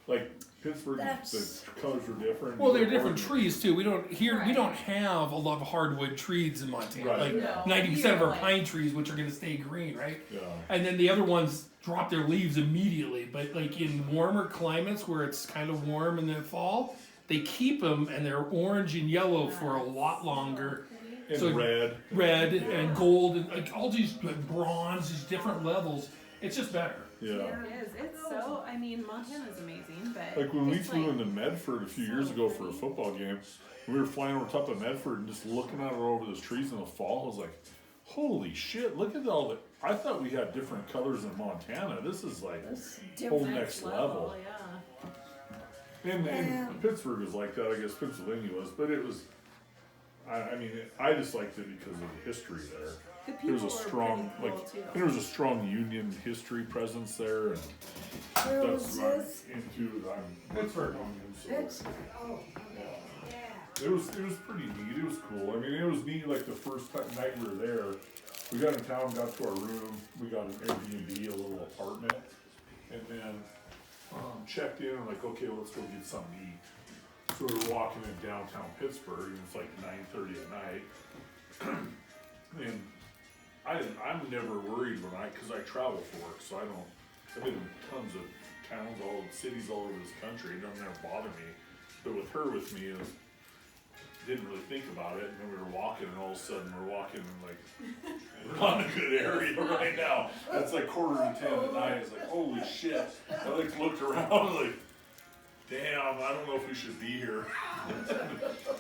[SPEAKER 3] like Pittsburgh.
[SPEAKER 4] That's-
[SPEAKER 3] The colors are different.
[SPEAKER 6] Well, they're
[SPEAKER 3] You go to
[SPEAKER 6] different
[SPEAKER 3] Oregon.
[SPEAKER 6] trees too. We don't here. We
[SPEAKER 8] Right.
[SPEAKER 6] don't have a lot of hardwood trees in Montana.
[SPEAKER 3] Right.
[SPEAKER 6] Like
[SPEAKER 8] No.
[SPEAKER 6] 90% of our
[SPEAKER 8] Like-
[SPEAKER 6] pine trees, which are going to stay green, right?
[SPEAKER 3] Yeah.
[SPEAKER 6] And then the other ones drop their leaves immediately. But like in warmer climates where it's kind of warm in the fall, they keep them and they're orange and yellow for a lot longer.
[SPEAKER 3] And
[SPEAKER 6] So-
[SPEAKER 3] red.
[SPEAKER 6] Red and gold and like all these like bronze, these different levels. It's just better.
[SPEAKER 3] Yeah.
[SPEAKER 8] It is. It's so. I mean, Montana's amazing, but
[SPEAKER 3] Like when we
[SPEAKER 8] it's
[SPEAKER 3] flew
[SPEAKER 8] like,
[SPEAKER 3] into Medford a few years ago for a football game, we were flying over top of Medford and just looking out over those trees in the fall. I was like, "Holy shit! Look at all the." I thought we had different colors in Montana. This is like
[SPEAKER 4] That's
[SPEAKER 3] whole
[SPEAKER 4] different.
[SPEAKER 3] next level.
[SPEAKER 8] Yeah.
[SPEAKER 3] And
[SPEAKER 4] Yeah.
[SPEAKER 3] Pittsburgh was like that. I guess Pennsylvania was, but it was. I mean, I just liked it because of the history there.
[SPEAKER 8] The
[SPEAKER 3] There
[SPEAKER 8] people
[SPEAKER 3] was a
[SPEAKER 8] were
[SPEAKER 3] strong,
[SPEAKER 8] pretty cool
[SPEAKER 3] like,
[SPEAKER 8] too.
[SPEAKER 3] there was a strong Union history presence there, and
[SPEAKER 4] Where
[SPEAKER 3] that's
[SPEAKER 4] was
[SPEAKER 3] what I'm
[SPEAKER 4] this?
[SPEAKER 3] into. I'm
[SPEAKER 6] Pittsburgh.
[SPEAKER 3] so-
[SPEAKER 4] Pittsburgh. Oh, yeah.
[SPEAKER 3] It was pretty neat. It was cool. I mean, it was neat. Like the first night we were there, we got in town, got to our room, we got an Airbnb, a little apartment, and then checked in. And like, okay, let's go get something to eat. So we were walking in downtown Pittsburgh, and it's like 9:30 at night, and I'm never worried because I travel for work, so I've been in tons of towns, cities all over this country. It doesn't ever bother me. But with her with me, didn't really think about it, and then we were walking, and all of a sudden we're walking like we're on a good area right now. It's like 9:45 at night. It's like holy shit. I like looked around like, damn, I don't know if we should be here.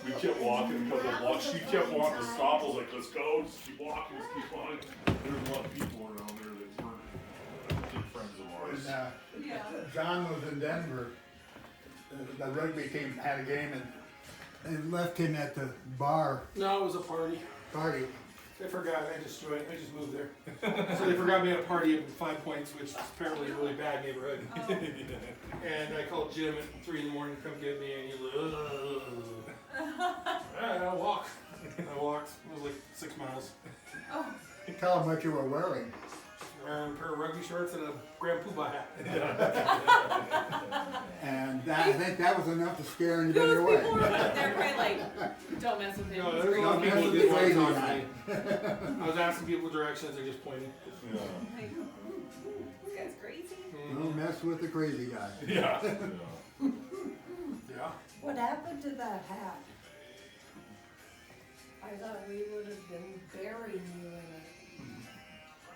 [SPEAKER 3] We kept walking a couple of blocks. She kept wanting to stop. I was like, let's go, just keep walking, just keep walking. There's a lot of people around there that weren't good friends of ours.
[SPEAKER 2] When John was in Denver, the rugby team had a game and left him at the bar
[SPEAKER 1] No, it was a party.
[SPEAKER 2] party.
[SPEAKER 1] They forgot. I just moved there. So they forgot me at a party up in 5 Points, which is apparently a really bad neighborhood. And I called Jim at 3 in the morning to come get me, and he was like, alright, I'll walk. I walked. It was like 6 miles.
[SPEAKER 2] Tell him what you were wearing.
[SPEAKER 1] Wearing a pair of rugby shorts and a Grand Poobah hat.
[SPEAKER 2] And I think that was enough to scare anybody
[SPEAKER 8] Those
[SPEAKER 2] away.
[SPEAKER 8] people were, they're probably like, don't mess with him.
[SPEAKER 1] No,
[SPEAKER 8] he's
[SPEAKER 1] there's a lot of
[SPEAKER 8] crazy."
[SPEAKER 1] people who
[SPEAKER 2] Crazy
[SPEAKER 1] didn't want to
[SPEAKER 2] guy.
[SPEAKER 1] talk to me. I was asking people directions, they're just pointing.
[SPEAKER 3] Yeah.
[SPEAKER 8] Like, this guy's crazy.
[SPEAKER 2] Don't mess with the crazy guy.
[SPEAKER 3] Yeah.
[SPEAKER 1] Yeah.
[SPEAKER 4] What happened to that hat? I thought we would have been burying you in it.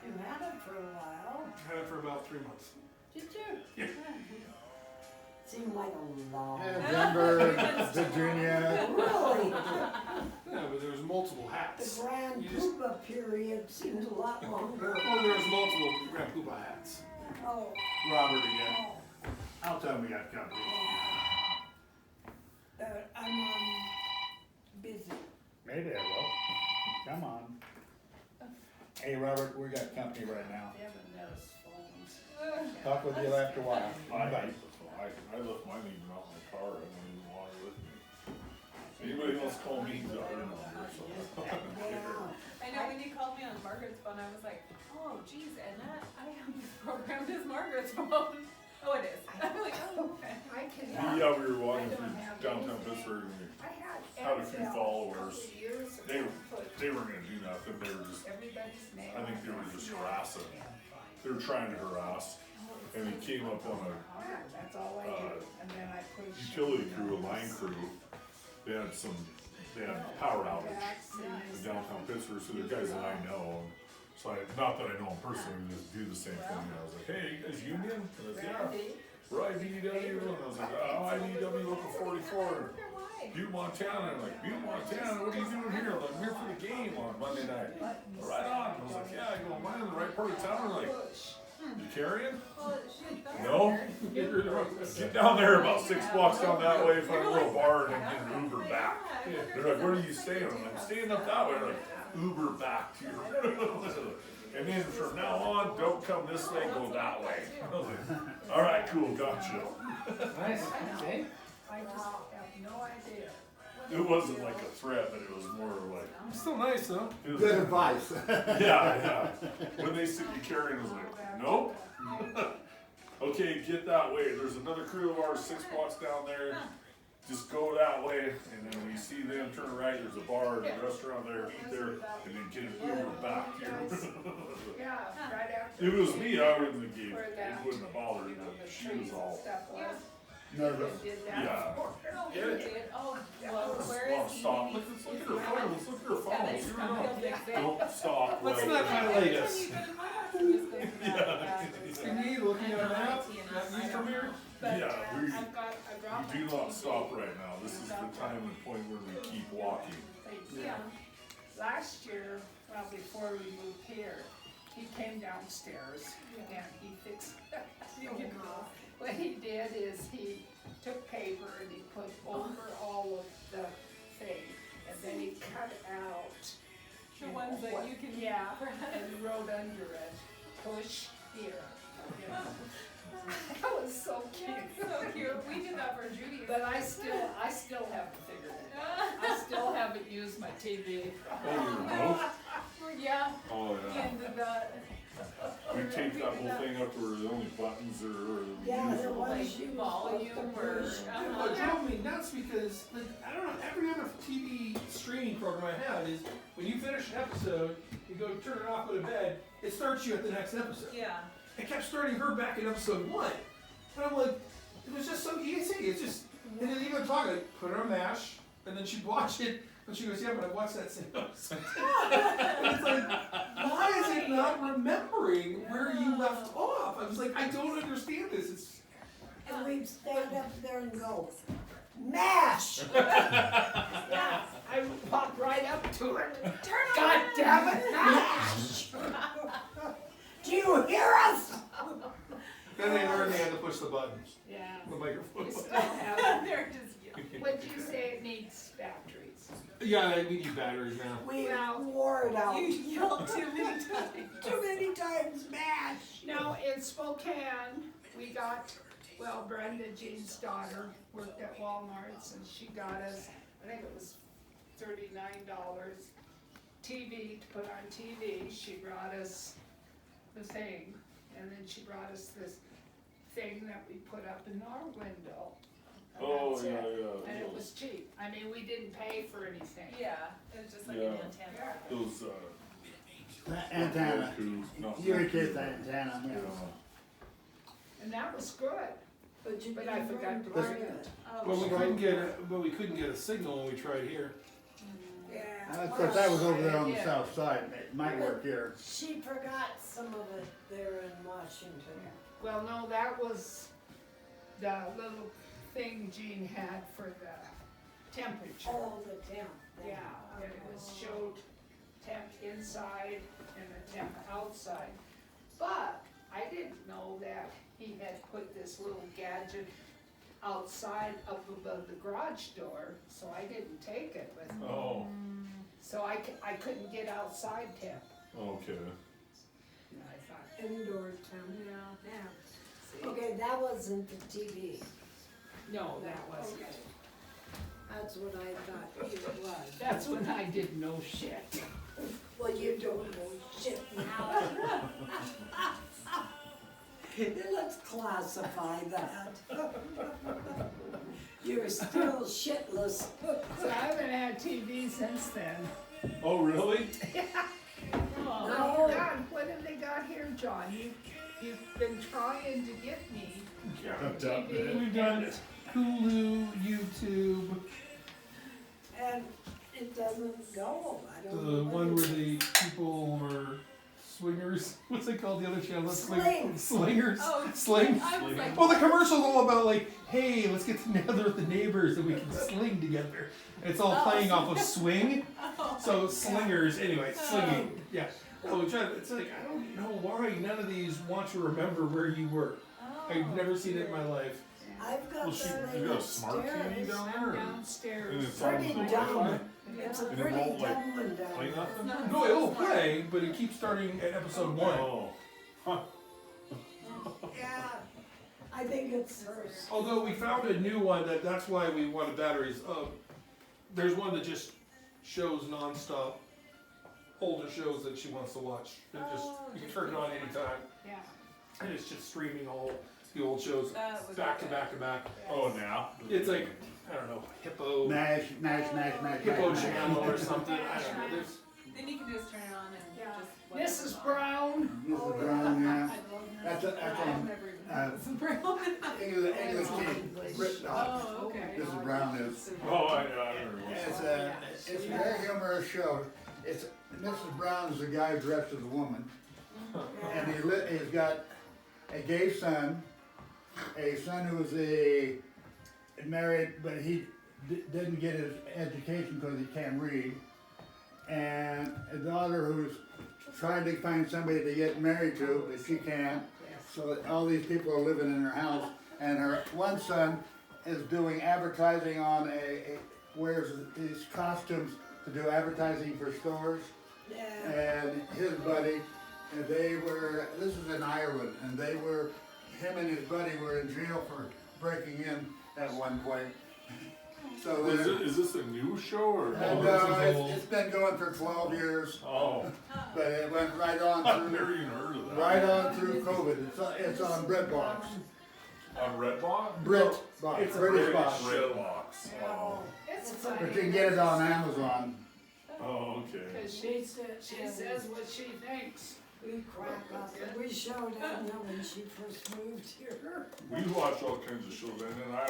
[SPEAKER 4] You had it for a while,
[SPEAKER 1] Had it for about 3 months.
[SPEAKER 4] did you?
[SPEAKER 1] Yeah.
[SPEAKER 4] Seemed like a long.
[SPEAKER 2] Yeah, Denver, Virginia.
[SPEAKER 4] Really?
[SPEAKER 1] Yeah, but there was multiple
[SPEAKER 4] The
[SPEAKER 1] hats.
[SPEAKER 4] Grand
[SPEAKER 1] You just-
[SPEAKER 4] Poobah period seemed a lot longer.
[SPEAKER 1] Well, there was multiple Grand Poobah hats.
[SPEAKER 4] Oh,
[SPEAKER 2] Robert again.
[SPEAKER 4] oh.
[SPEAKER 2] I'll tell him we got company.
[SPEAKER 4] I'm busy.
[SPEAKER 2] Maybe I will. Come on. Hey, Robert, we got company right now.
[SPEAKER 5] Devin knows phones.
[SPEAKER 2] Talk with you after a while.
[SPEAKER 3] I
[SPEAKER 2] Bye.
[SPEAKER 3] left mine even out in the car. I didn't even want it with me. Anybody else call me? No, I don't know.
[SPEAKER 4] Yeah.
[SPEAKER 8] I know when you called me on Margaret's phone, I was like, oh, geez, and that, I have this programmed as Margaret's phone. Oh, it is. I'm like, oh, okay.
[SPEAKER 5] I can.
[SPEAKER 3] Yeah, we were walking
[SPEAKER 5] I
[SPEAKER 3] through
[SPEAKER 5] don't have
[SPEAKER 3] downtown
[SPEAKER 5] anything.
[SPEAKER 3] Pittsburgh and
[SPEAKER 5] I
[SPEAKER 3] Had a few
[SPEAKER 5] Excel
[SPEAKER 3] followers.
[SPEAKER 5] a couple years ago,
[SPEAKER 3] they
[SPEAKER 5] put
[SPEAKER 3] they weren't gonna do nothing. They were just,
[SPEAKER 5] everybody's name.
[SPEAKER 3] I think they were
[SPEAKER 5] on
[SPEAKER 3] just
[SPEAKER 5] it.
[SPEAKER 3] harassing. They were trying to harass, and he came up on a
[SPEAKER 5] That's all I do, and then I push.
[SPEAKER 3] utility crew, a line crew. They had power outage in downtown Pittsburgh, so they're guys that I know. So not that I know them personally, we just do the same thing. And I was like, hey, you guys union? And I was like, yeah, we're IBEW. And I was like, oh, IBEW local 44. Butte, Montana. I'm like, Butte, Montana, what are you doing here? I'm like, I'm here for the game on Monday night. Right on. I was like, yeah, I go, am I in the right part of town? They're like, you carrying? No? Get down there about 6 blocks down that way, find a little bar, and then get an Uber back. They're like, where are you staying? I'm like, staying up that way. They're like, Uber back to your. And then from now on, don't come this way, go that way. I was like, all right, cool, gotcha.
[SPEAKER 1] Nice. Okay.
[SPEAKER 5] I just have no idea.
[SPEAKER 3] It wasn't like a threat, but it was more like.
[SPEAKER 1] Still nice though.
[SPEAKER 3] It was,
[SPEAKER 2] Good advice.
[SPEAKER 3] yeah. When they said you carrying, I was like, nope. Okay, get that way. There's another crew of ours 6 blocks down there. Just go that way, and then when you see them, turn right. There's a bar and a restaurant there. Eat there, and then get an Uber back here.
[SPEAKER 5] Yeah, right after.
[SPEAKER 3] It was me. I wouldn't have gave.
[SPEAKER 5] Where
[SPEAKER 3] It
[SPEAKER 5] that,
[SPEAKER 3] wouldn't have bothered
[SPEAKER 5] you
[SPEAKER 3] her.
[SPEAKER 5] know, the
[SPEAKER 3] She
[SPEAKER 5] trees
[SPEAKER 3] was
[SPEAKER 5] and
[SPEAKER 3] all.
[SPEAKER 5] stuff was.
[SPEAKER 2] Nervous.
[SPEAKER 5] Did that
[SPEAKER 3] Yeah.
[SPEAKER 5] for her.
[SPEAKER 8] Oh, you did. Oh, well, where
[SPEAKER 3] Well,
[SPEAKER 8] is he?
[SPEAKER 3] stop. Look at her phone. Let's look at her phone.
[SPEAKER 8] Yeah,
[SPEAKER 3] See
[SPEAKER 8] they
[SPEAKER 3] her
[SPEAKER 8] he'll fix it.
[SPEAKER 3] Don't stop.
[SPEAKER 1] Let's
[SPEAKER 3] like-
[SPEAKER 1] not highlight us.
[SPEAKER 8] When you go to my house, you just go to that.
[SPEAKER 1] Can you looking at a map? That view from here?
[SPEAKER 5] But
[SPEAKER 3] Yeah, we-
[SPEAKER 5] I've got, I dropped
[SPEAKER 3] We do
[SPEAKER 5] my
[SPEAKER 3] not
[SPEAKER 5] TV.
[SPEAKER 3] stop right now. This is the time and point where we keep walking.
[SPEAKER 5] Yeah. Last year, well, before we moved here, he came downstairs and he fixed. What he did is he took paper and he put over all of the thing, and then he cut out.
[SPEAKER 8] The
[SPEAKER 5] you
[SPEAKER 8] ones
[SPEAKER 5] know,
[SPEAKER 8] that
[SPEAKER 5] what-
[SPEAKER 8] you can.
[SPEAKER 5] Yeah, and he wrote under it, push here. you know. That was so cute.
[SPEAKER 8] So cute. We did that for Judy.
[SPEAKER 5] But I still haven't figured it out. I still haven't used my TV.
[SPEAKER 3] Oh, your remote?
[SPEAKER 8] Yeah.
[SPEAKER 3] Oh, yeah.
[SPEAKER 8] And the.
[SPEAKER 3] We taped that whole thing up where the only buttons are.
[SPEAKER 4] Yeah, there
[SPEAKER 8] Like
[SPEAKER 4] was, she was
[SPEAKER 8] volume
[SPEAKER 4] supposed to
[SPEAKER 8] or.
[SPEAKER 4] push.
[SPEAKER 1] What drove me nuts because like, I don't know, every other TV streaming program I have is when you finish an episode, you go turn it off, go to bed, it starts you at the next episode.
[SPEAKER 8] Yeah.
[SPEAKER 1] It kept starting her back in episode 1. And I'm like, it was just so easy. It's just, and then even talking, like, put on MASH, And then she'd watch it, and she goes, yeah, but I watched that same episode. And it's like, why is it not remembering where you left off? I was like, I don't understand this. It's
[SPEAKER 4] And we'd stand up there and go, MASH!
[SPEAKER 5] Yeah, I walked right up to it. God damn it,
[SPEAKER 4] MASH! Do you hear us?
[SPEAKER 1] then they learned they had to push the buttons,
[SPEAKER 5] Yeah,
[SPEAKER 1] the microphone.
[SPEAKER 5] we still have,
[SPEAKER 8] They're just yelling.
[SPEAKER 5] would you say it needs batteries?
[SPEAKER 1] Yeah, we need batteries now.
[SPEAKER 4] We
[SPEAKER 5] Well,
[SPEAKER 4] wore it out
[SPEAKER 8] You yelled too many times.
[SPEAKER 4] too many times, MASH!
[SPEAKER 5] Now, in Spokane, we got, well, Brenda, Jean's daughter, worked at Walmart's, and she got us, I think it was $39 TV to put on TV. She brought us the thing, and then she brought us this thing that we put up in our window. And
[SPEAKER 3] Oh,
[SPEAKER 5] that's
[SPEAKER 3] yeah,
[SPEAKER 5] it.
[SPEAKER 3] yeah.
[SPEAKER 5] And it was cheap. I mean, we didn't pay for anything.
[SPEAKER 8] Yeah, it was just like
[SPEAKER 3] Yeah.
[SPEAKER 8] an antenna.
[SPEAKER 3] Those,
[SPEAKER 2] Antenna,
[SPEAKER 3] Roku, not
[SPEAKER 2] UHF antenna,
[SPEAKER 3] Yeah.
[SPEAKER 2] yeah.
[SPEAKER 5] And that was good.
[SPEAKER 4] But you
[SPEAKER 5] But I forgot to bring it.
[SPEAKER 8] Oh,
[SPEAKER 1] But we
[SPEAKER 8] sure.
[SPEAKER 1] couldn't get a signal when we tried here.
[SPEAKER 4] Yeah.
[SPEAKER 2] Of course, that was over there on the
[SPEAKER 5] Yeah.
[SPEAKER 2] south side, it might work here.
[SPEAKER 4] She forgot some of it there in Washington.
[SPEAKER 5] Well, no, that was the little thing Jean had for the temperature.
[SPEAKER 4] Oh, the temp.
[SPEAKER 5] Yeah, and it was showed temp inside and the temp outside. But I didn't know that he had put this little gadget outside up above the garage door, so I didn't take it with me.
[SPEAKER 3] Oh,
[SPEAKER 5] So I couldn't get outside temp.
[SPEAKER 3] okay.
[SPEAKER 5] And I thought,
[SPEAKER 4] Indoor temp.
[SPEAKER 8] Yeah.
[SPEAKER 4] Yeah. Okay, that wasn't the TV.
[SPEAKER 5] no, that wasn't.
[SPEAKER 4] Okay. That's what I thought it was.
[SPEAKER 5] That's when I didn't know shit.
[SPEAKER 4] Well, you don't know shit now. Let's classify that. You're still shitless.
[SPEAKER 5] So I haven't had TV since then.
[SPEAKER 3] Oh, really?
[SPEAKER 5] Oh,
[SPEAKER 4] No.
[SPEAKER 5] God, what have they got here, John? You've been trying to get me TV.
[SPEAKER 1] We've done Hulu, YouTube,
[SPEAKER 4] And it doesn't go. I don't know.
[SPEAKER 1] the
[SPEAKER 4] what
[SPEAKER 1] one
[SPEAKER 4] it
[SPEAKER 1] where
[SPEAKER 4] is.
[SPEAKER 1] the people were swingers. What's it called? The other channel?
[SPEAKER 4] Sling.
[SPEAKER 1] Slingers.
[SPEAKER 8] Oh,
[SPEAKER 1] Sling.
[SPEAKER 8] I was like,
[SPEAKER 1] Well, the commercial's all about like, hey, let's get together with the neighbors and we can sling together. And it's all
[SPEAKER 8] Oh.
[SPEAKER 1] playing off of swing.
[SPEAKER 8] oh,
[SPEAKER 1] So slingers, anyway, slinging. Yeah. Oh, it's like I don't know why none of these want to remember where you were.
[SPEAKER 8] oh.
[SPEAKER 1] I've never seen it in my life.
[SPEAKER 4] I've got
[SPEAKER 3] Well, she,
[SPEAKER 4] that
[SPEAKER 3] you
[SPEAKER 4] in
[SPEAKER 3] got a smart TV
[SPEAKER 4] upstairs.
[SPEAKER 3] down
[SPEAKER 5] I'm
[SPEAKER 3] there? And
[SPEAKER 5] downstairs.
[SPEAKER 3] it's on
[SPEAKER 4] Pretty
[SPEAKER 3] the
[SPEAKER 4] dumb.
[SPEAKER 3] Wi-Fi?
[SPEAKER 4] It's a
[SPEAKER 3] And it
[SPEAKER 4] pretty
[SPEAKER 3] won't, like,
[SPEAKER 4] dumb one down
[SPEAKER 3] play
[SPEAKER 4] there.
[SPEAKER 3] nothing?
[SPEAKER 1] No, it'll play, but it keeps starting at episode 1.
[SPEAKER 3] Oh.
[SPEAKER 4] Yeah, I think it's hers.
[SPEAKER 1] Although we found a new one that's why we wanted batteries. There's one that just shows nonstop older shows that she wants to watch. It just you can turn it on anytime,
[SPEAKER 5] Yeah.
[SPEAKER 1] and it's just streaming all the old shows
[SPEAKER 8] That was
[SPEAKER 1] back to
[SPEAKER 8] okay.
[SPEAKER 1] back to back.
[SPEAKER 3] Oh, now?
[SPEAKER 1] It's like I don't know, Hippo
[SPEAKER 2] Nash.
[SPEAKER 1] channel or something. I don't know. There's
[SPEAKER 8] Then you can just turn it on and
[SPEAKER 5] Yeah.
[SPEAKER 8] just.
[SPEAKER 5] Mrs. Brown.
[SPEAKER 2] Mrs. Brown, yeah.
[SPEAKER 8] I love her.
[SPEAKER 2] That's
[SPEAKER 8] I've
[SPEAKER 2] on,
[SPEAKER 8] never even
[SPEAKER 2] uh,
[SPEAKER 8] heard of Mrs. Brown.
[SPEAKER 2] English team, Brit Dog.
[SPEAKER 8] Oh, okay.
[SPEAKER 2] Mrs. Brown is.
[SPEAKER 3] Oh, I remember.
[SPEAKER 2] It's a very humorous show. It's, Mrs. Brown is a guy dressed as a woman. And he's got a gay son, a son who's married, but he didn't get his education because he can't read. And a daughter who's trying to find somebody to get married to, but she can't. So all these people are living in her house. And her one son is doing advertising on wears these costumes to do advertising for stores.
[SPEAKER 4] Yeah.
[SPEAKER 2] And his buddy, and this is in Ireland, and him and his buddy were in jail for breaking in at one point. So
[SPEAKER 3] Is this a new show or?
[SPEAKER 2] and,
[SPEAKER 1] this is old.
[SPEAKER 2] it's been going for 12 years,
[SPEAKER 3] Oh,
[SPEAKER 2] but it went right on
[SPEAKER 3] I've
[SPEAKER 2] through,
[SPEAKER 3] never even heard of that.
[SPEAKER 2] right on through COVID. It's on BritBox.
[SPEAKER 3] On Redbox?
[SPEAKER 2] BritBox,
[SPEAKER 1] It's a
[SPEAKER 2] British
[SPEAKER 1] British
[SPEAKER 2] box.
[SPEAKER 3] Redbox. Oh.
[SPEAKER 5] It's
[SPEAKER 4] It's
[SPEAKER 5] funny.
[SPEAKER 2] But you can get it on Amazon.
[SPEAKER 3] Oh, okay.
[SPEAKER 5] Cause she says what she thinks.
[SPEAKER 4] We crack up. We showed Edna when she first moved here.
[SPEAKER 3] We watch all kinds of shows, and then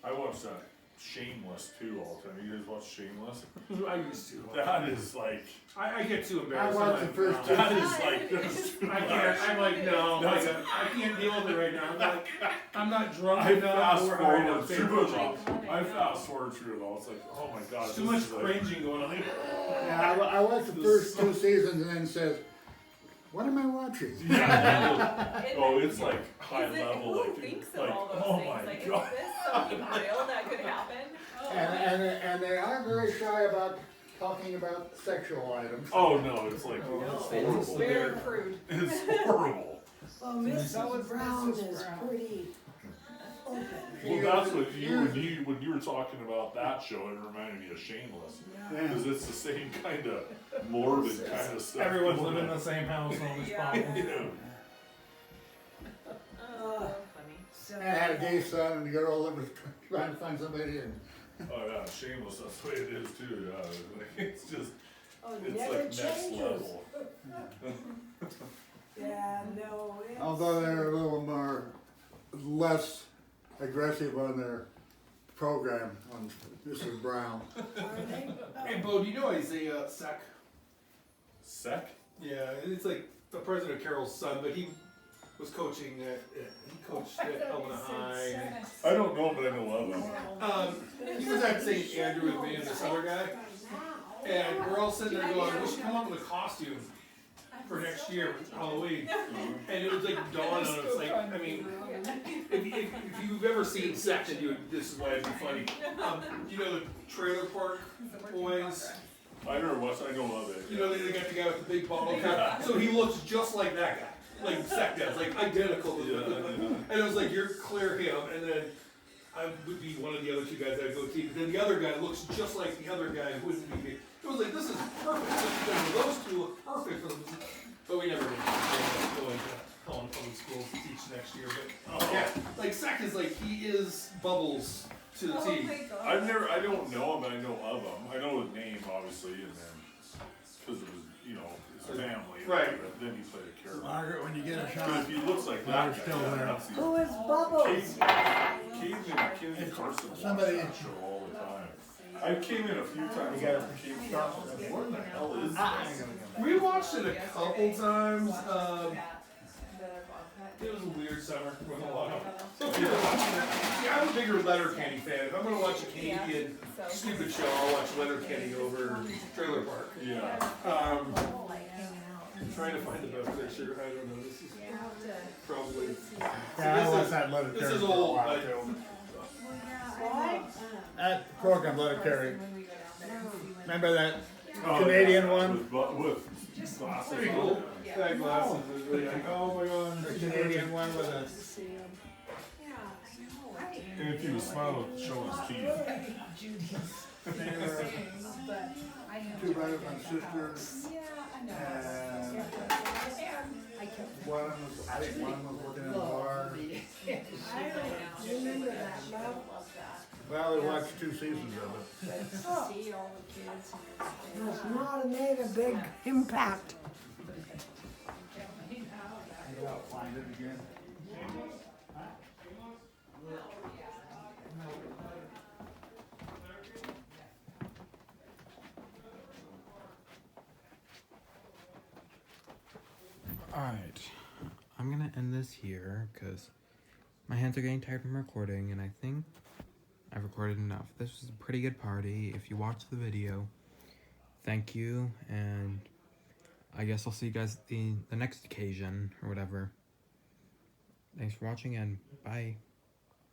[SPEAKER 3] I watch that Shameless too all the time. You guys watch Shameless?
[SPEAKER 1] I used to.
[SPEAKER 3] That is like,
[SPEAKER 1] I get too
[SPEAKER 2] I
[SPEAKER 1] embarrassed.
[SPEAKER 2] watched the
[SPEAKER 1] I'm
[SPEAKER 2] first
[SPEAKER 1] like,
[SPEAKER 2] two.
[SPEAKER 3] that is like,
[SPEAKER 1] I can't. I'm like, no, I can't deal with it right now. I'm not drunk
[SPEAKER 3] I
[SPEAKER 1] enough.
[SPEAKER 3] fast
[SPEAKER 1] Or high
[SPEAKER 3] forward
[SPEAKER 1] enough.
[SPEAKER 3] through it all. I fast forward through it all. It's like, oh my god.
[SPEAKER 1] It's too
[SPEAKER 3] this
[SPEAKER 1] much
[SPEAKER 3] is like-
[SPEAKER 1] cringing going on.
[SPEAKER 2] Yeah, I watched the first two seasons and then says, what am I watching?
[SPEAKER 3] Yeah, oh, it's like
[SPEAKER 8] Is
[SPEAKER 3] high
[SPEAKER 8] it,
[SPEAKER 3] level.
[SPEAKER 8] who
[SPEAKER 3] Like,
[SPEAKER 8] thinks of
[SPEAKER 3] like,
[SPEAKER 8] all those
[SPEAKER 3] oh
[SPEAKER 8] things?
[SPEAKER 3] my
[SPEAKER 8] Like,
[SPEAKER 3] god.
[SPEAKER 8] is this something real that could happen?
[SPEAKER 2] And they aren't very shy about talking about sexual items.
[SPEAKER 3] Oh no, it's like, it's horrible.
[SPEAKER 8] Very crude.
[SPEAKER 3] It's horrible.
[SPEAKER 4] Well, Mrs. Brown is pretty open.
[SPEAKER 3] Well, that's what when you were talking about that show, it reminded me of Shameless.
[SPEAKER 2] Yeah.
[SPEAKER 3] Because it's the same kind of morbid kind of stuff.
[SPEAKER 1] Everyone's
[SPEAKER 3] going
[SPEAKER 1] living in
[SPEAKER 3] on.
[SPEAKER 1] the same house, all this
[SPEAKER 8] Yeah.
[SPEAKER 1] problem.
[SPEAKER 3] Yeah.
[SPEAKER 8] Oh, funny.
[SPEAKER 4] So,
[SPEAKER 2] And I had a gay son and the girl that was trying to find somebody and
[SPEAKER 3] Oh yeah, Shameless, that's the way it is too, yeah. Like, it's just,
[SPEAKER 4] oh,
[SPEAKER 3] it's
[SPEAKER 4] never
[SPEAKER 3] like next
[SPEAKER 4] changes.
[SPEAKER 3] level.
[SPEAKER 4] Yeah, no, it's.
[SPEAKER 2] although they're a little more, less aggressive on their program on Mrs. Brown.
[SPEAKER 4] Are they?
[SPEAKER 1] Hey, Bo, do you know Isaiah Sack?
[SPEAKER 3] Sec?
[SPEAKER 1] Yeah, it's like the president of Carroll's son, but he was coaching he coached at Helena High.
[SPEAKER 3] I don't know, but I know of him.
[SPEAKER 1] He was at St. Andrew with me and this other guy, and we're all sitting there going, we should come up with a costume for next year, Halloween. And it was like dawn on us, like, I mean, if you've ever seen Sex and this is why it'd be funny. You know the Trailer Park Boys?
[SPEAKER 3] I never watched, I know of it.
[SPEAKER 1] You know, they got the guy with the big bottle cap. So he looks just like that guy. Like Sec does, like identical to him. And it was like, you're clear him, and then I would be one of the other two guys I'd go see. But then the other guy looks just like the other guy who wouldn't be me. It was like, this is perfect. Because those two look perfect for them. But we never did. Go into Holland Public Schools to teach next year. But yeah, like Sec is like, he is Bubbles to the
[SPEAKER 8] Oh
[SPEAKER 1] T.
[SPEAKER 8] my god.
[SPEAKER 3] I don't know him, but I know of him. I know his name, obviously, and then, because it was, you know, his family.
[SPEAKER 1] Right.
[SPEAKER 3] But then he played a character.
[SPEAKER 2] Margaret, when you get a
[SPEAKER 3] But
[SPEAKER 2] shot,
[SPEAKER 3] if he looks like
[SPEAKER 2] Well,
[SPEAKER 3] that
[SPEAKER 2] it's
[SPEAKER 3] guy,
[SPEAKER 2] still
[SPEAKER 3] yeah,
[SPEAKER 2] there.
[SPEAKER 3] that's the-
[SPEAKER 4] Who is Bubbles?
[SPEAKER 3] Kate and Mackenzie Carson watch
[SPEAKER 2] somebody-
[SPEAKER 3] that show all the time. I came in a few times.
[SPEAKER 2] You gotta
[SPEAKER 3] and came across and I said, what in the hell is this?
[SPEAKER 1] We watched it a couple times.
[SPEAKER 8] The
[SPEAKER 1] It was a weird summer with a lot of. So if you're watching that, see, I'm a bigger Letterkenny fan. If I'm gonna watch a Canadian stupid show, I'll watch Letterkenny over Trailer Park.
[SPEAKER 3] Yeah.
[SPEAKER 1] I'm trying to find the best picture. I don't know. This is probably.
[SPEAKER 2] yeah, I watched that letter
[SPEAKER 1] This
[SPEAKER 2] carry
[SPEAKER 1] is
[SPEAKER 2] for a
[SPEAKER 1] old.
[SPEAKER 2] while
[SPEAKER 1] Like,
[SPEAKER 2] too.
[SPEAKER 4] What?
[SPEAKER 2] That program, letter carry.
[SPEAKER 8] when we go down there and see when.
[SPEAKER 2] Remember that
[SPEAKER 3] Oh,
[SPEAKER 2] Canadian
[SPEAKER 3] yeah,
[SPEAKER 2] one?
[SPEAKER 3] With glasses.
[SPEAKER 1] pretty cool.
[SPEAKER 8] Yeah.
[SPEAKER 1] That glasses is really like, oh my god.
[SPEAKER 2] The Canadian one with a,
[SPEAKER 4] See him.
[SPEAKER 3] And if he was smiling, showing his teeth.
[SPEAKER 2] they were
[SPEAKER 8] But I know.
[SPEAKER 2] two brothers and sisters,
[SPEAKER 8] Yeah, I know.
[SPEAKER 2] and
[SPEAKER 8] I kept.
[SPEAKER 2] one was, I think one was working in a bar.
[SPEAKER 4] I don't remember that, love.
[SPEAKER 8] Love that.
[SPEAKER 2] Well, we watched 2 seasons of it.
[SPEAKER 8] But to see all the kids and
[SPEAKER 4] Must not have made a big impact.
[SPEAKER 2] I'll find it again.
[SPEAKER 7] Alright. I'm gonna end this here because my hands are getting tired from recording and I think I've recorded enough. This was a pretty good party. If you watched the video, thank you, and I guess I'll see you guys at the next occasion or whatever. Thanks for watching and bye.